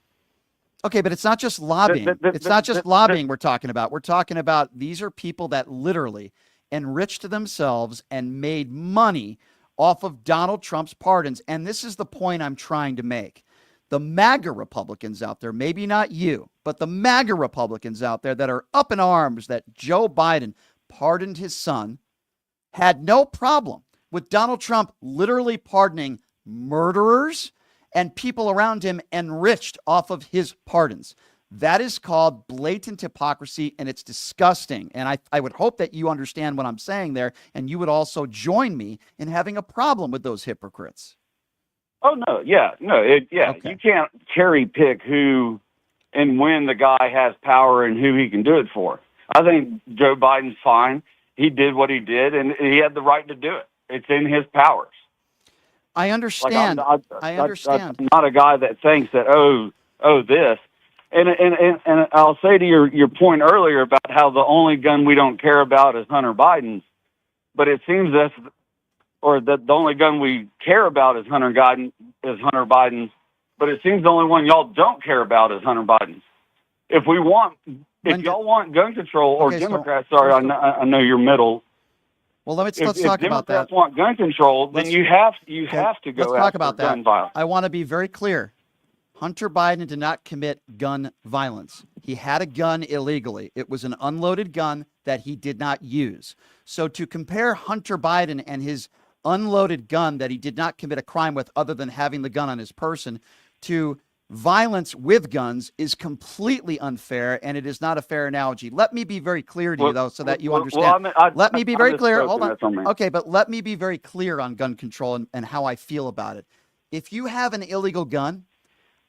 Okay, but it's not just lobbying. It's not just lobbying we're talking about. We're talking about these are people that literally enriched themselves and made money off of Donald Trump's pardons. And this is the point I'm trying to make. The MAGA Republicans out there, maybe not you, but the MAGA Republicans out there that are up in arms that Joe Biden pardoned his son, had no problem with Donald Trump literally pardoning murderers and people around him enriched off of his pardons. That is called blatant hypocrisy, and it's disgusting. And I would hope that you understand what I'm saying there, and you would also join me in having a problem with those hypocrites. Oh, no, yeah. Okay. You can't cherry pick who and when the guy has power and who he can do it for. I think Joe Biden's fine. He did what he did, and he had the right to do it. It's in his powers. I understand. I understand. I'm not a guy that thinks that, this. And I'll say to your point earlier about how the only gun we don't care about is Hunter Biden's, but it seems that the only gun we care about is Hunter Biden's, but it seems the only one y'all don't care about is Hunter Biden's. If y'all want gun control, or Democrats, I know you're middle, Well, let's if talk about Democrats that. want gun control, then you have to go let's talk after about gun that. violence. I want to be very clear. Hunter Biden did not commit gun violence. He had a gun illegally. It was an unloaded gun that he did not use. So to compare Hunter Biden and his unloaded gun that he did not commit a crime with other than having the gun on his person to violence with guns is completely unfair, and it is not a fair analogy. Let me be very clear to you, though, so that you understand. Let me be very clear. Hold on. Okay, but let me be very clear on gun control and how I feel about it. If you have an illegal gun,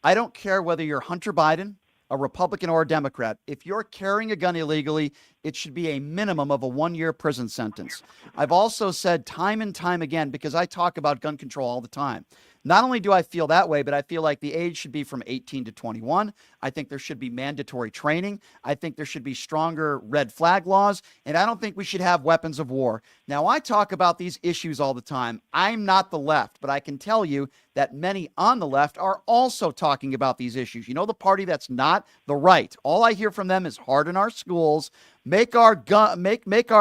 I don't care whether you're Hunter Biden, a Republican, or a Democrat. If you're carrying a gun illegally, it should be a minimum of a 1-year prison sentence. I've also said time and time again, because I talk about gun control all the time, not only do I feel that way, but I feel like the age should be from 18 to 21. I think there should be mandatory training. I think there should be stronger red flag laws, and I don't think we should have weapons of war. Now, I talk about these issues all the time. I'm not the left, but I can tell you that many on the left are also talking about these issues. You know, the party that's not the right. All I hear from them is harden our schools, make our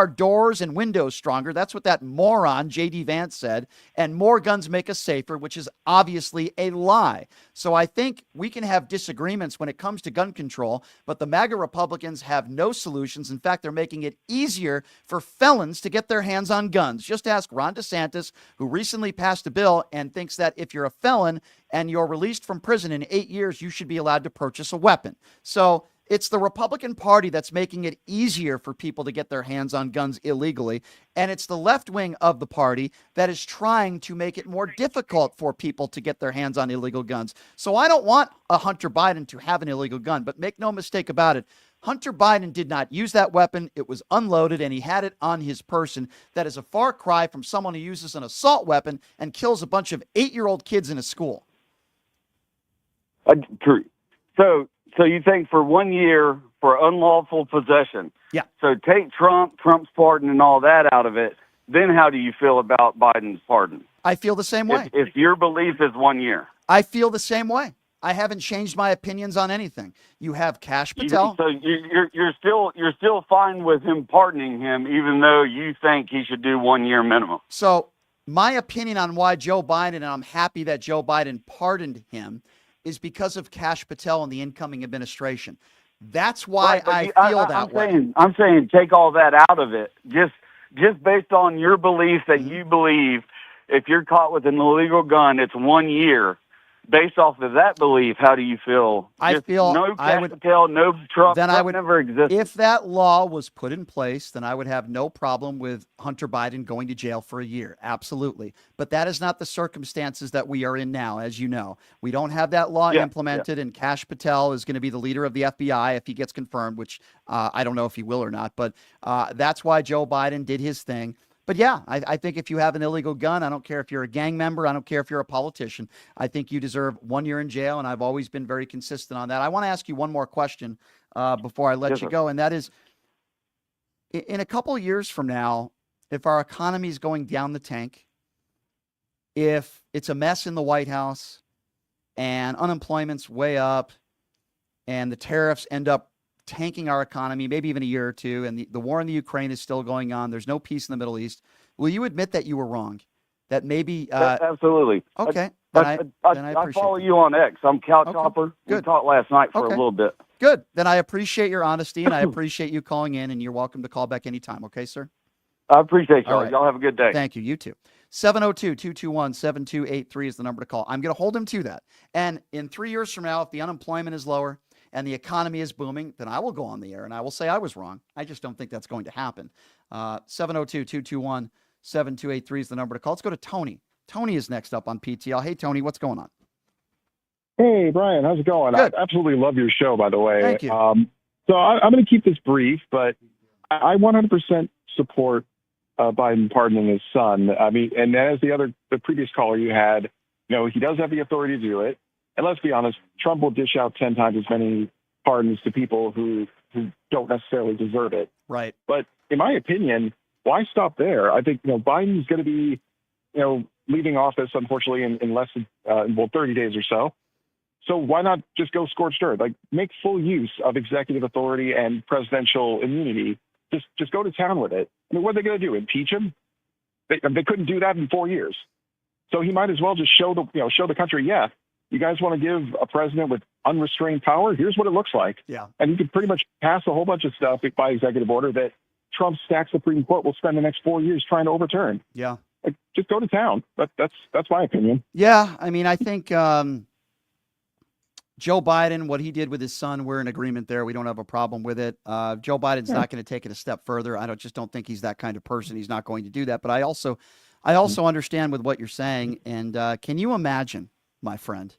doors and windows stronger. That's what that moron J.D. Vance said. And more guns make us safer, which is obviously a lie. So I think we can have disagreements when it comes to gun control, but the MAGA Republicans have no solutions. In fact, they're making it easier for felons to get their hands on guns. Just ask Ron DeSantis, who recently passed a bill and thinks that if you're a felon and you're released from prison in 8 years, you should be allowed to purchase a weapon. So it's the Republican Party that's making it easier for people to get their hands on guns illegally. And it's the left wing of the party that is trying to make it more difficult for people to get their hands on illegal guns. So I don't want a Hunter Biden to have an illegal gun, but make no mistake about it. Hunter Biden did not use that weapon. It was unloaded and he had it on his person. That is a far cry from someone who uses an assault weapon and kills a bunch of 8-year-old kids in a school. True. So you think for 1 year for unlawful possession. Yeah. So take Trump's pardon and all that out of it. Then how do you feel about Biden's pardon? I feel the same way. If your belief is 1 year. I feel the same way. I haven't changed my opinions on anything. You have Kash Patel. So you're still fine with him pardoning him, even though you think he should do 1 year minimum. So my opinion on why Joe Biden, and I'm happy that Joe Biden pardoned him, is because of Kash Patel and the incoming administration. That's why I feel that way. I'm saying take all that out of it. Just based on your belief that you believe if you're caught with an illegal gun, it's 1 year. Based off of that belief, how do you feel? I feel no Kash Patel, no Trump. Then Trump never existed. If that law was put in place, then I would have no problem with Hunter Biden going to jail for a year. Absolutely. But that is not the circumstances that we are in now. As you know, we don't have that law implemented, and Kash Patel is going to be the leader of the FBI if he gets confirmed, which I don't know if he will or not. But that's why Joe Biden did his thing. But yeah, I think if you have an illegal gun, I don't care if you're a gang member, I don't care if you're a politician, I think you deserve 1 year in jail, and I've always been very consistent on that. I want to ask you one more question before I let you go, and that is, in a couple of years from now, if our economy is going down the tank, if it's a mess in the White House, and unemployment's way up, and the tariffs end up tanking our economy, maybe even a year or two, and the war in the Ukraine is still going on, there's no peace in the Middle East, will you admit that you were wrong? That maybe... Absolutely. Okay. I follow you on X. I'm Couch Hopper. Good. We talked last night for a little bit. Good. Then I appreciate your honesty, and I appreciate you calling in, and you're welcome to call back anytime. Okay, sir? I appreciate y'all. All right. Y'all have a good day. Thank you. You too. 702-221-7283 is the number to call. I'm going to hold him to that. And in 3 years from now, if the unemployment is lower and the economy is booming, then I will go on the air and I will say I was wrong. I just don't think that's going to happen. 702-221-7283 is the number to call. Let's go to Tony. Tony is next up on PTL. Hey, Tony, what's going on? Hey, Brian, how's it going? Good. I absolutely love your show, by the way. Thank you. So I'm going to keep this brief, but I 100% support Biden pardoning his son. I mean, and as the previous caller you had, he does have the authority to do it. And let's be honest, Trump will dish out 10 times as many pardons to people who don't necessarily deserve it. Right. But in my opinion, why stop there? I think, Biden's going to be, leaving office, unfortunately, in less than 30 days or so. So why not just go scorched earth? Like, make full use of executive authority and presidential immunity. Just go to town with it. I mean, what are they going to do? Impeach him? They couldn't do that in 4 years. So he might as well just show the country, yeah, you guys want to give a president with unrestrained power? Here's what it looks like. Yeah. And he could pretty much pass a whole bunch of stuff by executive order that Trump's stacked Supreme Court will spend the next 4 years trying to overturn. Yeah. Like, just go to town. That's my opinion. Yeah. I mean, I think Joe Biden, what he did with his son, we're in agreement there. We don't have a problem with it. Joe Biden's not going to take it a step further. I just don't think he's that kind of person. He's not going to do that. But I also understand with what you're saying. And can you imagine, my friend,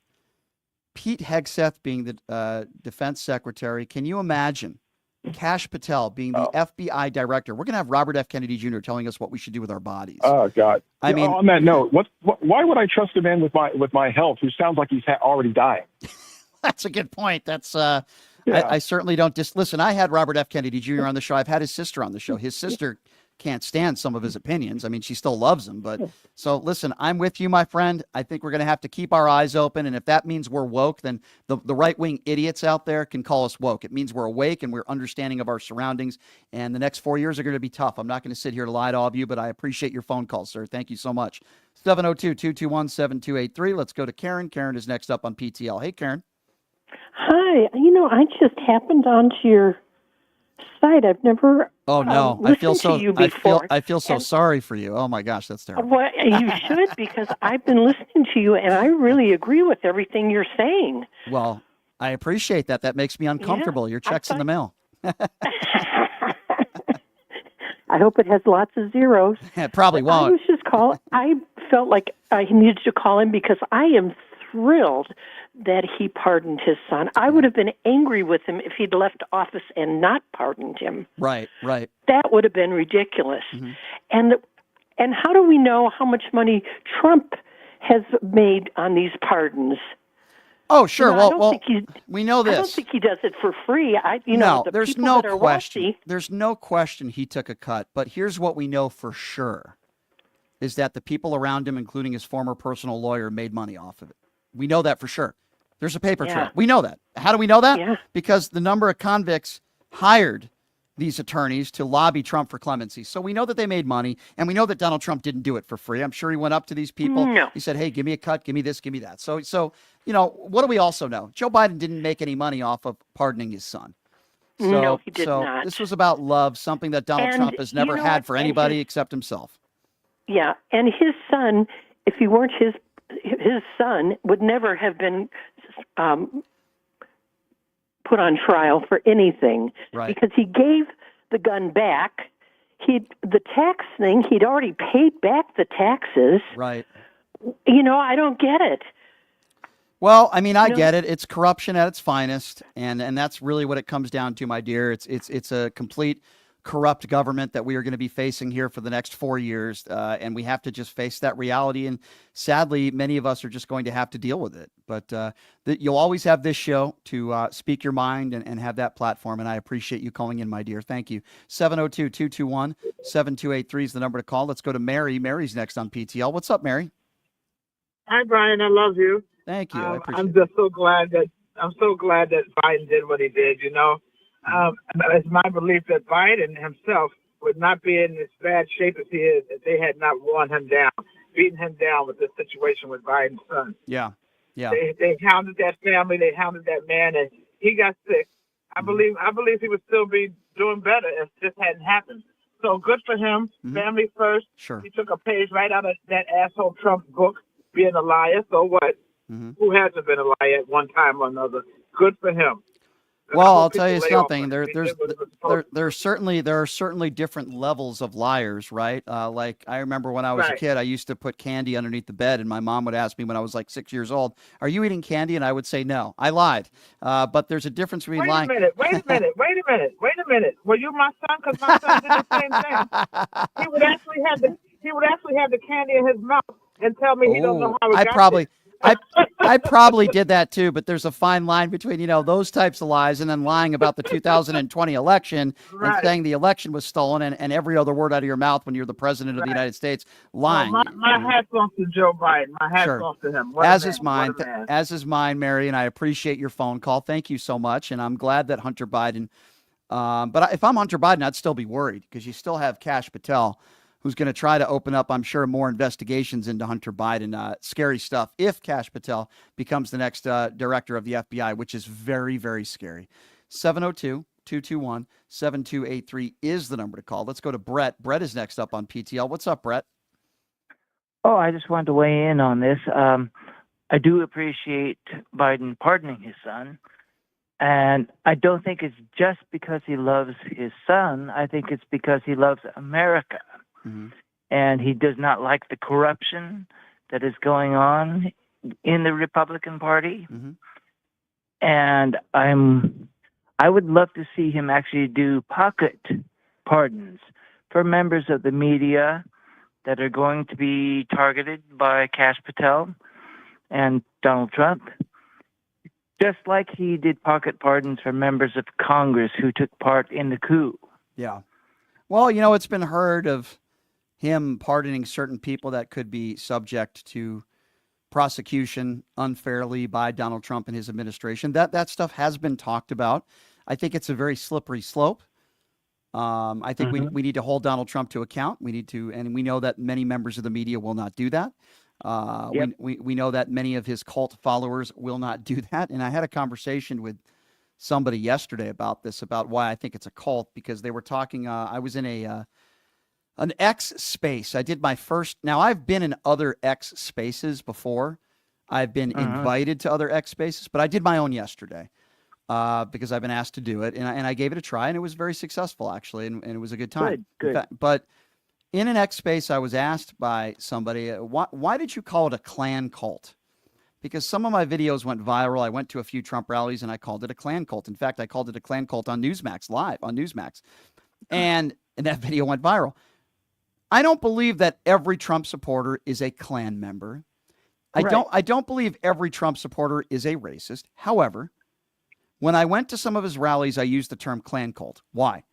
Pete Hegseth being the defense secretary? Can you imagine Kash Patel being the FBI director? We're going to have Robert F. Kennedy Jr. telling us what we should do with our bodies. Oh God! I mean, on that note, why would I trust a man with my health who sounds like he's already dying? That's a good point. That's I certainly don't listen. I had Robert F. Kennedy Jr. on the show. I've had his sister on the show. His sister can't stand some of his opinions. I mean, she still loves him. But so listen, I'm with you, my friend. I think we're going to have to keep our eyes open. And if that means we're woke, then the right-wing idiots out there can call us woke. It means we're awake and we're understanding of our surroundings. And the next 4 years are going to be tough. I'm not going to sit here to lie to all of you, but I appreciate your phone call, sir. Thank you so much. 702-221-7283. Let's go to Karen. Karen is next up on PTL. Hey, Karen. Hi. I just happened onto your site. I've never I feel so sorry for you. Oh my gosh, that's terrible. Well, you should, because I've been listening to you and I really agree with everything you're saying. Well, I appreciate that. That makes me uncomfortable. Your check's in the mail. I hope it has lots of zeros. It probably won't. I was just I felt like I needed to call him because I am thrilled that he pardoned his son. I would have been angry with him if he'd left office and not pardoned him. Right. That would have been ridiculous. Mm-hmm. And how do we know how much money Trump has made on these pardons? Oh, sure. We know this. I don't think he does it for free. There's no question. Wealthy, there's no question he took a cut. But here's what we know for sure, is that the people around him, including his former personal lawyer, made money off of it. We know that for sure. There's a paper trail. We know that. How do we know that? Yeah. Because the number of convicts hired these attorneys to lobby Trump for clemency. So we know that they made money, and we know that Donald Trump didn't do it for free. I'm sure he went up to these people. No. He said, hey, give me a cut, give me this, give me that. So what do we also know? Joe Biden didn't make any money off of pardoning his son. No, he did not. This was about love, something that Donald Trump has never had for anybody except himself. Yeah, and his son, if he weren't his son, would never have been put on trial for anything, right? Because he gave the gun back. The tax thing, he'd already paid back the taxes. Right. I don't get it. Well, I mean, I get it. It's corruption at its finest, and that's really what it comes down to, my dear. It's a complete corrupt government that we are going to be facing here for the next 4 years, and we have to just face that reality. And sadly, many of us are just going to have to deal with it. But you'll always have this show to speak your mind and have that platform, and I appreciate you calling in, my dear. Thank you. 702-221-7283 is the number to call. Let's go to Mary. Mary's next on PTL. What's up, Mary? Hi, Brian. I love you. Thank you. I appreciate I'm just so glad that Biden did what he did. It's my belief that Biden himself would not be in as bad shape as he is if they had not worn him down, beaten him down with this situation with Biden's son. Yeah. They hounded that family, they hounded that man, and he got sick. I believe he would still be doing better if this hadn't happened. So good for him. Mm-hmm. Family first. Sure. He took a page right out of that asshole Trump book, being a liar. So what? Mm-hmm. Who hasn't been a liar at one time or another? Good for him. Well, I'll tell you something. There are certainly different levels of liars, right? Like I remember when I was a kid, I used to put candy underneath the bed, and my mom would ask me when I was like 6 years old, "Are you eating candy?" And I would say no. I lied. But there's a difference between lying. Wait a minute. Were you my son? Because my son did the same thing. He would actually have the candy in his mouth and tell me he don't know how it got there. I probably did that too, but there's a fine line between, those types of lies and then lying about the 2020 election and saying the election was stolen and every other word out of your mouth when you're the president of the United States, lying. Well, my hat's off to Joe Biden. My hat's off to him. As is mine, Mary, and I appreciate your phone call. Thank you so much. And I'm glad that Hunter Biden, but if I'm Hunter Biden, I'd still be worried because you still have Kash Patel, who's going to try to open up, I'm sure, more investigations into Hunter Biden. Scary stuff if Kash Patel becomes the next director of the FBI, which is very, very scary. 702-221-7283 is the number to call. Let's go to Brett. Brett is next up on PTL. What's up, Brett? Oh, I just wanted to weigh in on this. I do appreciate Biden pardoning his son. And I don't think it's just because he loves his son. I think it's because he loves America. Mm-hmm. And he does not like the corruption that is going on in the Republican Party. Mm-hmm. And I would love to see him actually do pocket pardons for members of the media that are going to be targeted by Kash Patel and Donald Trump. Just like he did pocket pardons for members of Congress who took part in the coup. Yeah. Well, it's been heard of him pardoning certain people that could be subject to prosecution unfairly by Donald Trump and his administration. That stuff has been talked about. I think it's a very slippery slope. I think we need to hold Donald Trump to account. We need to, and we know that many members of the media will not do that. Yep. We know that many of his cult followers will not do that. And I had a conversation with somebody yesterday about this, about why I think it's a cult, because they were talking. I was in an X space. I did my first. Now I've been in other X spaces before. I've been invited to other X spaces, but I did my own yesterday because I've been asked to do it, and I gave it a try, and it was very successful actually, and it was a good time. Good. But in an X space, I was asked by somebody, why did you call it a Klan cult? Because some of my videos went viral. I went to a few Trump rallies, and I called it a Klan cult. In fact, I called it a Klan cult on Newsmax, live on Newsmax. And that video went viral. I don't believe that every Trump supporter is a Klan member. Right. I don't believe every Trump supporter is a racist. However, when I went to some of his rallies, I used the term Klan cult. Why?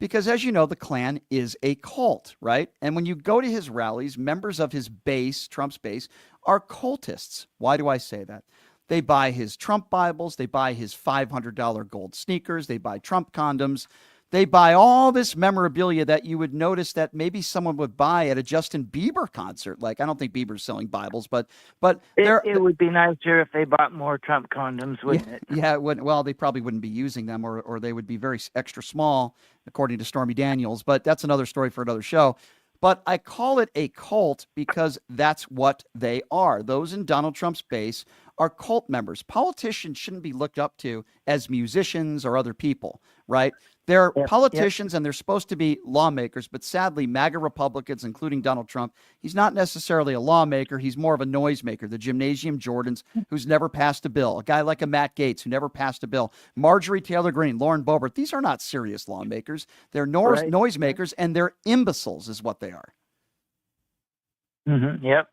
Because, as you know, the Klan is a cult, right? And when you go to his rallies, members of his base, Trump's base, are cultists. Why do I say that? They buy his Trump Bibles. They buy his $500 gold sneakers. They buy Trump condoms. They buy all this memorabilia that you would notice that maybe someone would buy at a Justin Bieber concert. Like, I don't think Bieber's selling Bibles, but it would be nicer if they bought more Trump condoms, wouldn't it? Yeah, it would. Well, they probably wouldn't be using them, or they would be very extra small, according to Stormy Daniels. But that's another story for another show. But I call it a cult because that's what they are. Those in Donald Trump's base are cult members. Politicians shouldn't be looked up to as musicians or other people, right? They're politicians and they're supposed to be lawmakers, but sadly, MAGA Republicans, including Donald Trump, he's not necessarily a lawmaker. He's more of a noisemaker. The Gymnasium Jordans, who's never passed a bill. A guy like a Matt Gaetz, who never passed a bill. Marjorie Taylor Greene, Lauren Boebert. These are not serious lawmakers. They're noisemakers, and they're imbeciles is what they are. Mm-hmm. Yep.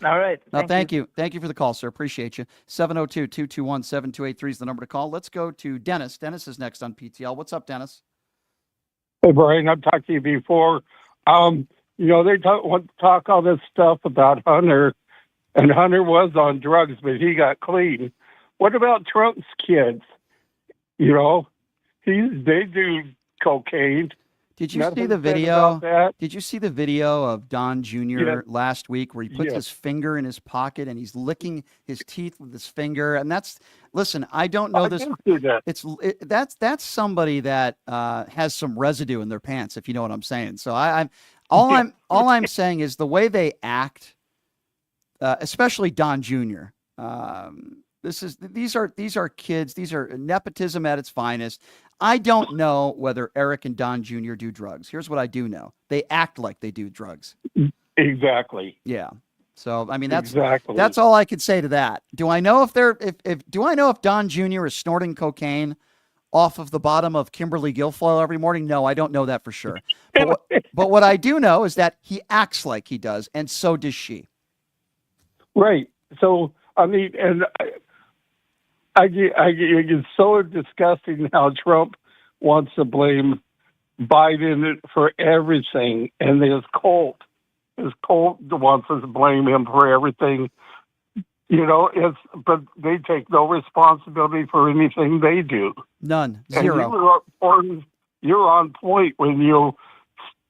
All right. Thank you. Thank you for the call, sir. Appreciate you. 702-221-7283 is the number to call. Let's go to Dennis. Dennis is next on PTL. What's up, Dennis? Hey, Brian, I've talked to you before. They talk all this stuff about Hunter, and Hunter was on drugs, but he got clean. What about Trump's kids? They do cocaine. Did you see the video? Did you see the video of Don Jr. last week where he puts his finger in his pocket and he's licking his teeth with his finger? And listen, I don't know this. That's somebody that has some residue in their pants, if you know what I'm saying. So all I'm saying is the way they act, especially Don Jr. These are kids. These are nepotism at its finest. I don't know whether Eric and Don Jr. do drugs. Here's what I do know: they act like they do drugs. Exactly. Yeah. So I mean, that's all I could say to that. Do I know if Don Jr. is snorting cocaine off of the bottom of Kimberly Guilfoyle every morning? No, I don't know that for sure. But what I do know is that he acts like he does, and so does she. Right. So I mean, and it's so disgusting how Trump wants to blame Biden for everything, and his cult wants us to blame him for everything. But they take no responsibility for anything they do. None. Zero. And you're on point when you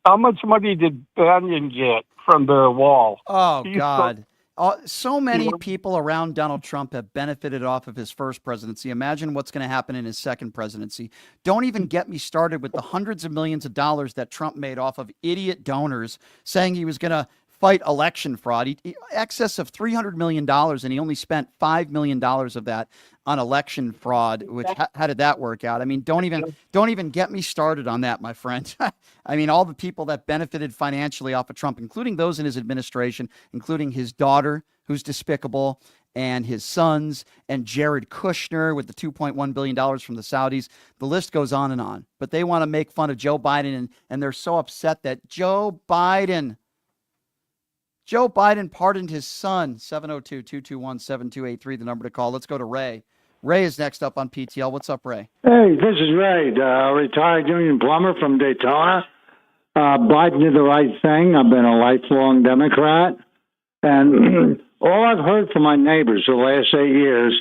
How much money did Bannon get from their wall? Oh, He's God. So many people around Donald Trump have benefited off of his first presidency. Imagine what's going to happen in his second presidency. Don't even get me started with the hundreds of millions of dollars that Trump made off of idiot donors saying he was going to fight election fraud. Excess of $300 million, and he only spent $5 million of that on election fraud, which how did that work out? I mean, don't even get me started on that, my friend. I mean, all the people that benefited financially off of Trump, including those in his administration, including his daughter, who's despicable, and his sons, and Jared Kushner with the $2.1 billion from the Saudis. The list goes on and on. But they want to make fun of Joe Biden, and they're so upset that Joe Biden pardoned his son. 702-221-7283, the number to call. Let's go to Ray. Ray is next up on PTL. What's up, Ray? Hey, this is Ray, retired union plumber from Daytona. Biden did the right thing. I've been a lifelong Democrat. And all I've heard from my neighbors the last 8 years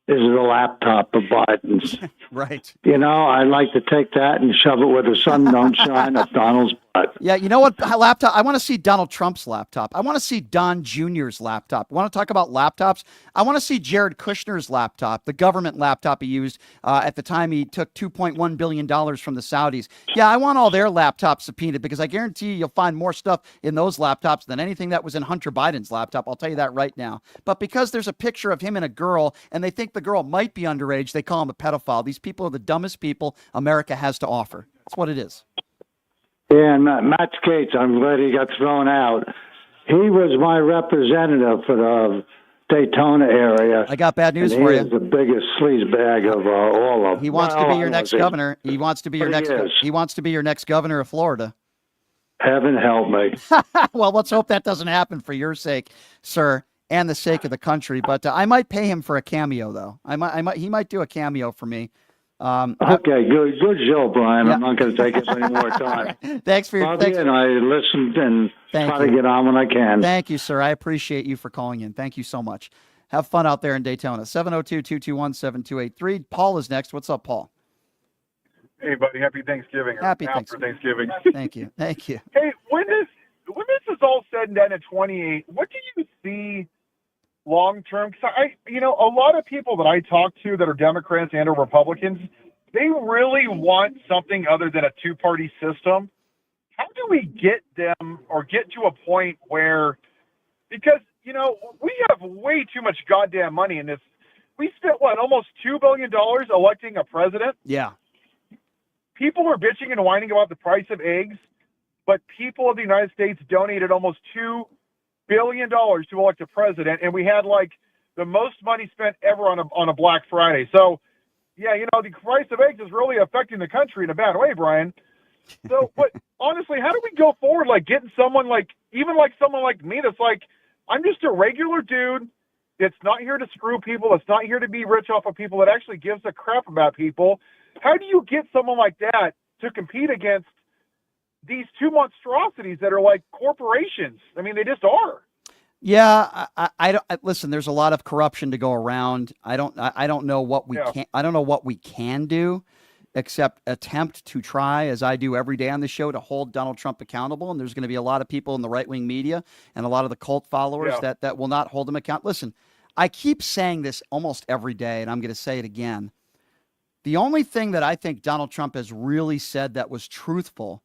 is the laptop of Biden's. Right. You know, I'd like to take that and shove it where the sun don't shine up Donald's butt. Yeah, you know what? Laptop. I want to see Donald Trump's laptop. I want to see Don Jr.'s laptop. Want to talk about laptops? I want to see Jared Kushner's laptop, the government laptop he used at the time he took $2.1 billion from the Saudis. Yeah, I want all their laptops subpoenaed because I guarantee you'll find more stuff in those laptops than anything that was in Hunter Biden's laptop. I'll tell you that right now. But because there's a picture of him and a girl and they think the girl might be underage, they call him a pedophile. These people are the dumbest people America has to offer. That's what it is. Yeah, and Matt Gaetz, I'm glad he got thrown out. He was my representative for the Daytona area. I got bad news for you. He is the biggest sleazebag of all of them. He wants to be your next governor. He wants to be your next. He wants to be your next governor of Florida. Heaven help me. Well, let's hope that doesn't happen for your sake, sir, and the sake of the country. But I might pay him for a cameo, though. He might do a cameo for me. Okay, good show, Brian. Yeah. I'm not going to take up any more time. Thanks for your and I listened and try to get on when I can. Thank you, sir. I appreciate you for calling in. Thank you so much. Have fun out there in Daytona. 702-221-7283. Paul is next. What's up, Paul? Hey, buddy. Happy Thanksgiving. Happy Thanksgiving. Thank you. Thank you. Hey, when this is all said and done at 28, what do you see long term? Because a lot of people that I talk to that are Democrats and or Republicans, they really want something other than a two-party system. How do we get them or get to a point where, because we have way too much goddamn money in this. We spent almost $2 billion electing a president. Yeah. People are bitching and whining about the price of eggs, but people of the United States donated almost $2 billion to elect a president, and we had the most money spent ever on a Black Friday. So, yeah, the price of eggs is really affecting the country in a bad way, Brian. So, but honestly, how do we go forward? Getting someone someone like me that's I'm just a regular dude that's not here to screw people, that's not here to be rich off of people, that actually gives a crap about people. How do you get someone like that to compete against these two monstrosities that are like corporations? I mean, they just are. Yeah, I don't listen. There's a lot of corruption to go around. I don't know what we can. I don't know what we can do, except attempt to try, as I do every day on the show, to hold Donald Trump accountable. And there's going to be a lot of people in the right wing media and a lot of the cult followers that will not hold him accountable. Listen, I keep saying this almost every day, and I'm going to say it again. The only thing that I think Donald Trump has really said that was truthful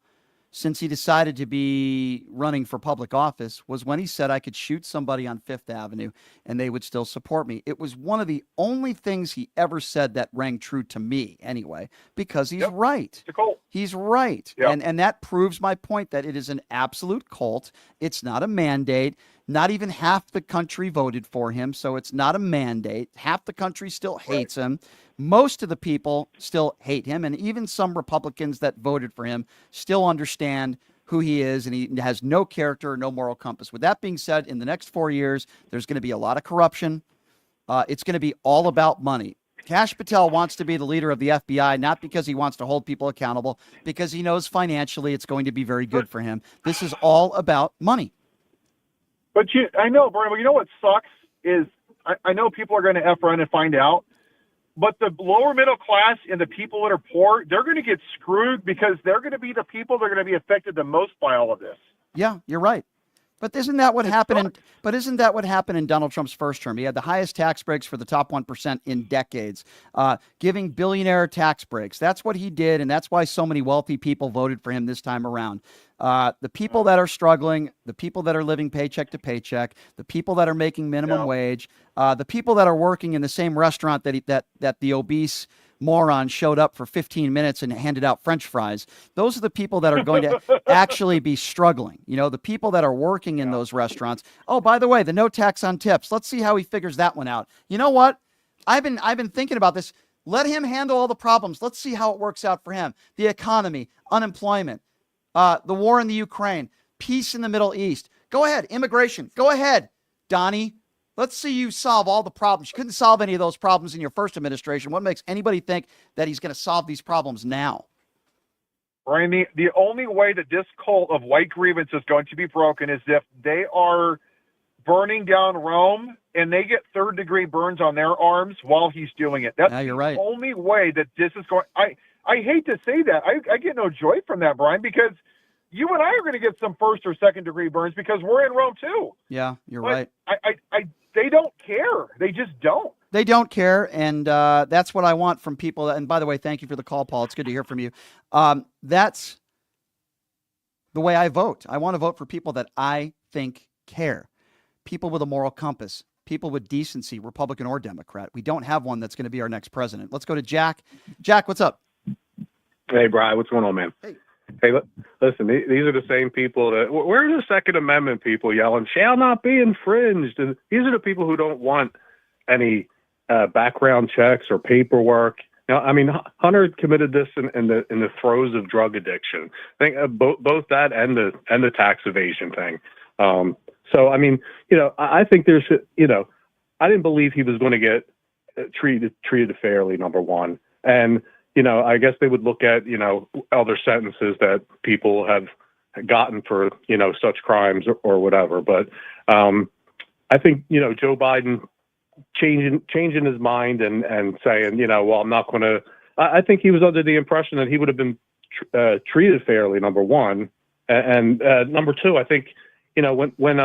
since he decided to be running for public office was when he said I could shoot somebody on Fifth Avenue and they would still support me. It was one of the only things he ever said that rang true to me anyway, because he's right. He's right. And that proves my point that it is an absolute cult. It's not a mandate. Not even half the country voted for him, so it's not a mandate. Half the country still hates him. Most of the people still hate him, and even some Republicans that voted for him still understand who he is, and he has no character, no moral compass. With that being said, in the next 4 years, there's going to be a lot of corruption. It's going to be all about money. Kash Patel wants to be the leader of the FBI, not because he wants to hold people accountable, because he knows financially it's going to be very good for him. This is all about money. But I know, Brian, but you know what sucks is I know people are going to F around and find out. But the lower middle class and the people that are poor, they're going to get screwed because they're going to be the people that are going to be affected the most by all of this. Yeah, you're right. But isn't that what happened? Isn't that what happened in Donald Trump's first term? He had the highest tax breaks for the top 1% in decades, giving billionaire tax breaks. That's what he did, and that's why so many wealthy people voted for him this time around. The people that are struggling, the people that are living paycheck to paycheck, the people that are making minimum wage, the people that are working in the same restaurant that the obese moron showed up for 15 minutes and handed out French fries. Those are the people that are going to actually be struggling. You know, the people that are working in those restaurants. Oh, by the way, the no tax on tips. Let's see how he figures that one out. You know what? I've been thinking about this. Let him handle all the problems. Let's see how it works out for him. The economy, unemployment, the war in the Ukraine, peace in the Middle East. Go ahead. Immigration. Go ahead, Donnie. Let's see you solve all the problems. You couldn't solve any of those problems in your first administration. What makes anybody think that he's going to solve these problems now? Brian, the only way that this cult of white grievance is going to be broken is if they are burning down Rome and they get third-degree burns on their arms while he's doing it. That's you're right. The only way that this is going. I hate to say that. I get no joy from that, Brian, because you and I are going to get some first or second-degree burns because we're in Rome too. Yeah, you're right. They don't care. They just don't. They don't care, and that's what I want from people. And by the way, thank you for the call, Paul. It's good to hear from you. That's the way I vote. I want to vote for people that I think care, people with a moral compass, people with decency, Republican or Democrat. We don't have one that's going to be our next president. Let's go to Jack. Jack, what's up? Hey, Brian, what's going on, man? Hey, listen, these are the same people that, where are the Second Amendment people yelling, shall not be infringed? And these are the people who don't want any background checks or paperwork. Now, I mean, Hunter committed this in the throes of drug addiction. I think both that and the tax evasion thing. So, I mean, I think there's, I didn't believe he was going to get treated fairly, number one. And, I guess they would look at, other sentences that people have gotten for, such crimes or whatever. But I think, Joe Biden changing his mind and saying, well, I'm not going to, I think he was under the impression that he would have been treated fairly, number one. And number two, I think, when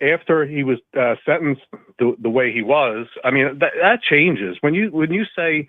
after he was sentenced the way he was, I mean, that changes. When you say,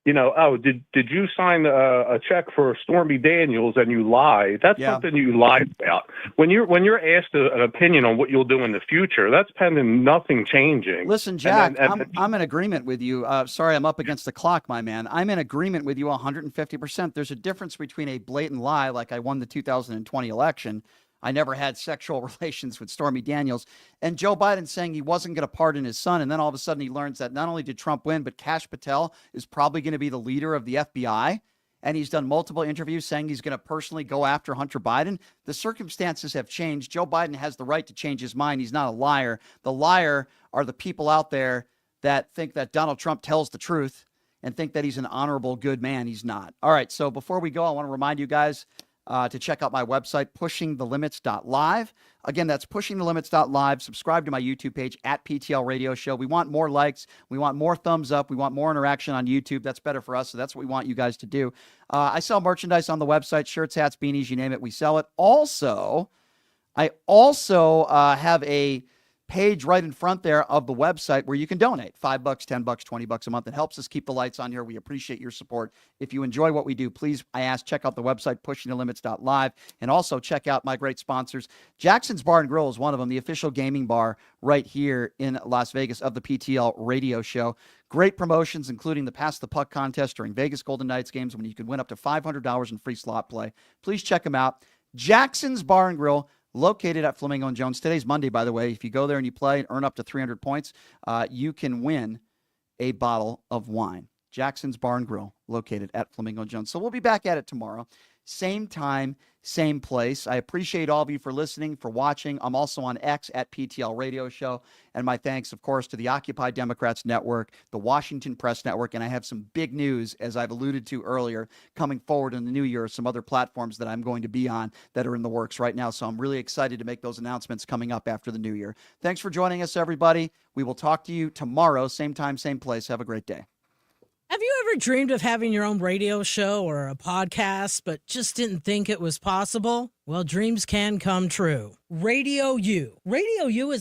oh, did you sign a check for Stormy Daniels and you lie? That's something you lied about. When you're asked an opinion on what you'll do in the future, that's pending nothing changing. Listen, Jack, I'm in agreement with you. Sorry, I'm up against the clock, my man. I'm in agreement with you 150%. There's a difference between a blatant lie, like I won the 2020 election. I never had sexual relations with Stormy Daniels, and Joe Biden saying he wasn't going to pardon his son. And then all of a sudden he learns that not only did Trump win, but Kash Patel is probably going to be the leader of the FBI. And he's done multiple interviews saying he's going to personally go after Hunter Biden. The circumstances have changed. Joe Biden has the right to change his mind. He's not a liar. The liar are the people out there that think that Donald Trump tells the truth and think that he's an honorable, good man. He's not. All right. So before we go, I want to remind you guys to check out my website, pushingthelimits.live. Again, that's pushingthelimits.live. Subscribe to my YouTube page at PTL Radio Show. We want more likes. We want more thumbs up. We want more interaction on YouTube. That's better for us, so that's what we want you guys to do. I sell merchandise on the website, shirts, hats, beanies, you name it, we sell it. I also have a page right in front there of the website where you can donate $5, $10, $20 a month. It helps us keep the lights on here. We appreciate your support. If you enjoy what we do, please, I ask, check out the website, pushingthelimits.live, and also check out my great sponsors. Jackson's Bar and Grill is one of them, the official gaming bar right here in Las Vegas of the PTL Radio Show. Great promotions, including the Pass the Puck contest during Vegas Golden Knights games when you can win up to $500 in free slot play. Please check them out. Jackson's Bar and Grill, located at Flamingo and Jones. Today's Monday, by the way. If you go there and you play and earn up to 300 points, you can win a bottle of wine. Jackson's Bar and Grill, located at Flamingo and Jones. So we'll be back at it tomorrow. same time, same place. I appreciate all of you for listening, for watching. I'm also on X at PTL Radio Show. And my thanks, of course, to the Occupy Democrats Network, the Washington Press Network. And I have some big news, as I've alluded to earlier, coming forward in the new year, some other platforms that I'm going to be on that are in the works right now. So I'm really excited to make those announcements coming up after the new year. Thanks for joining us, everybody. We will talk to you tomorrow, same time, same place. Have a great day. Have you ever dreamed of having your own radio show or a podcast, but just didn't think it was possible? Well, dreams can come true. Radio U. Radio U is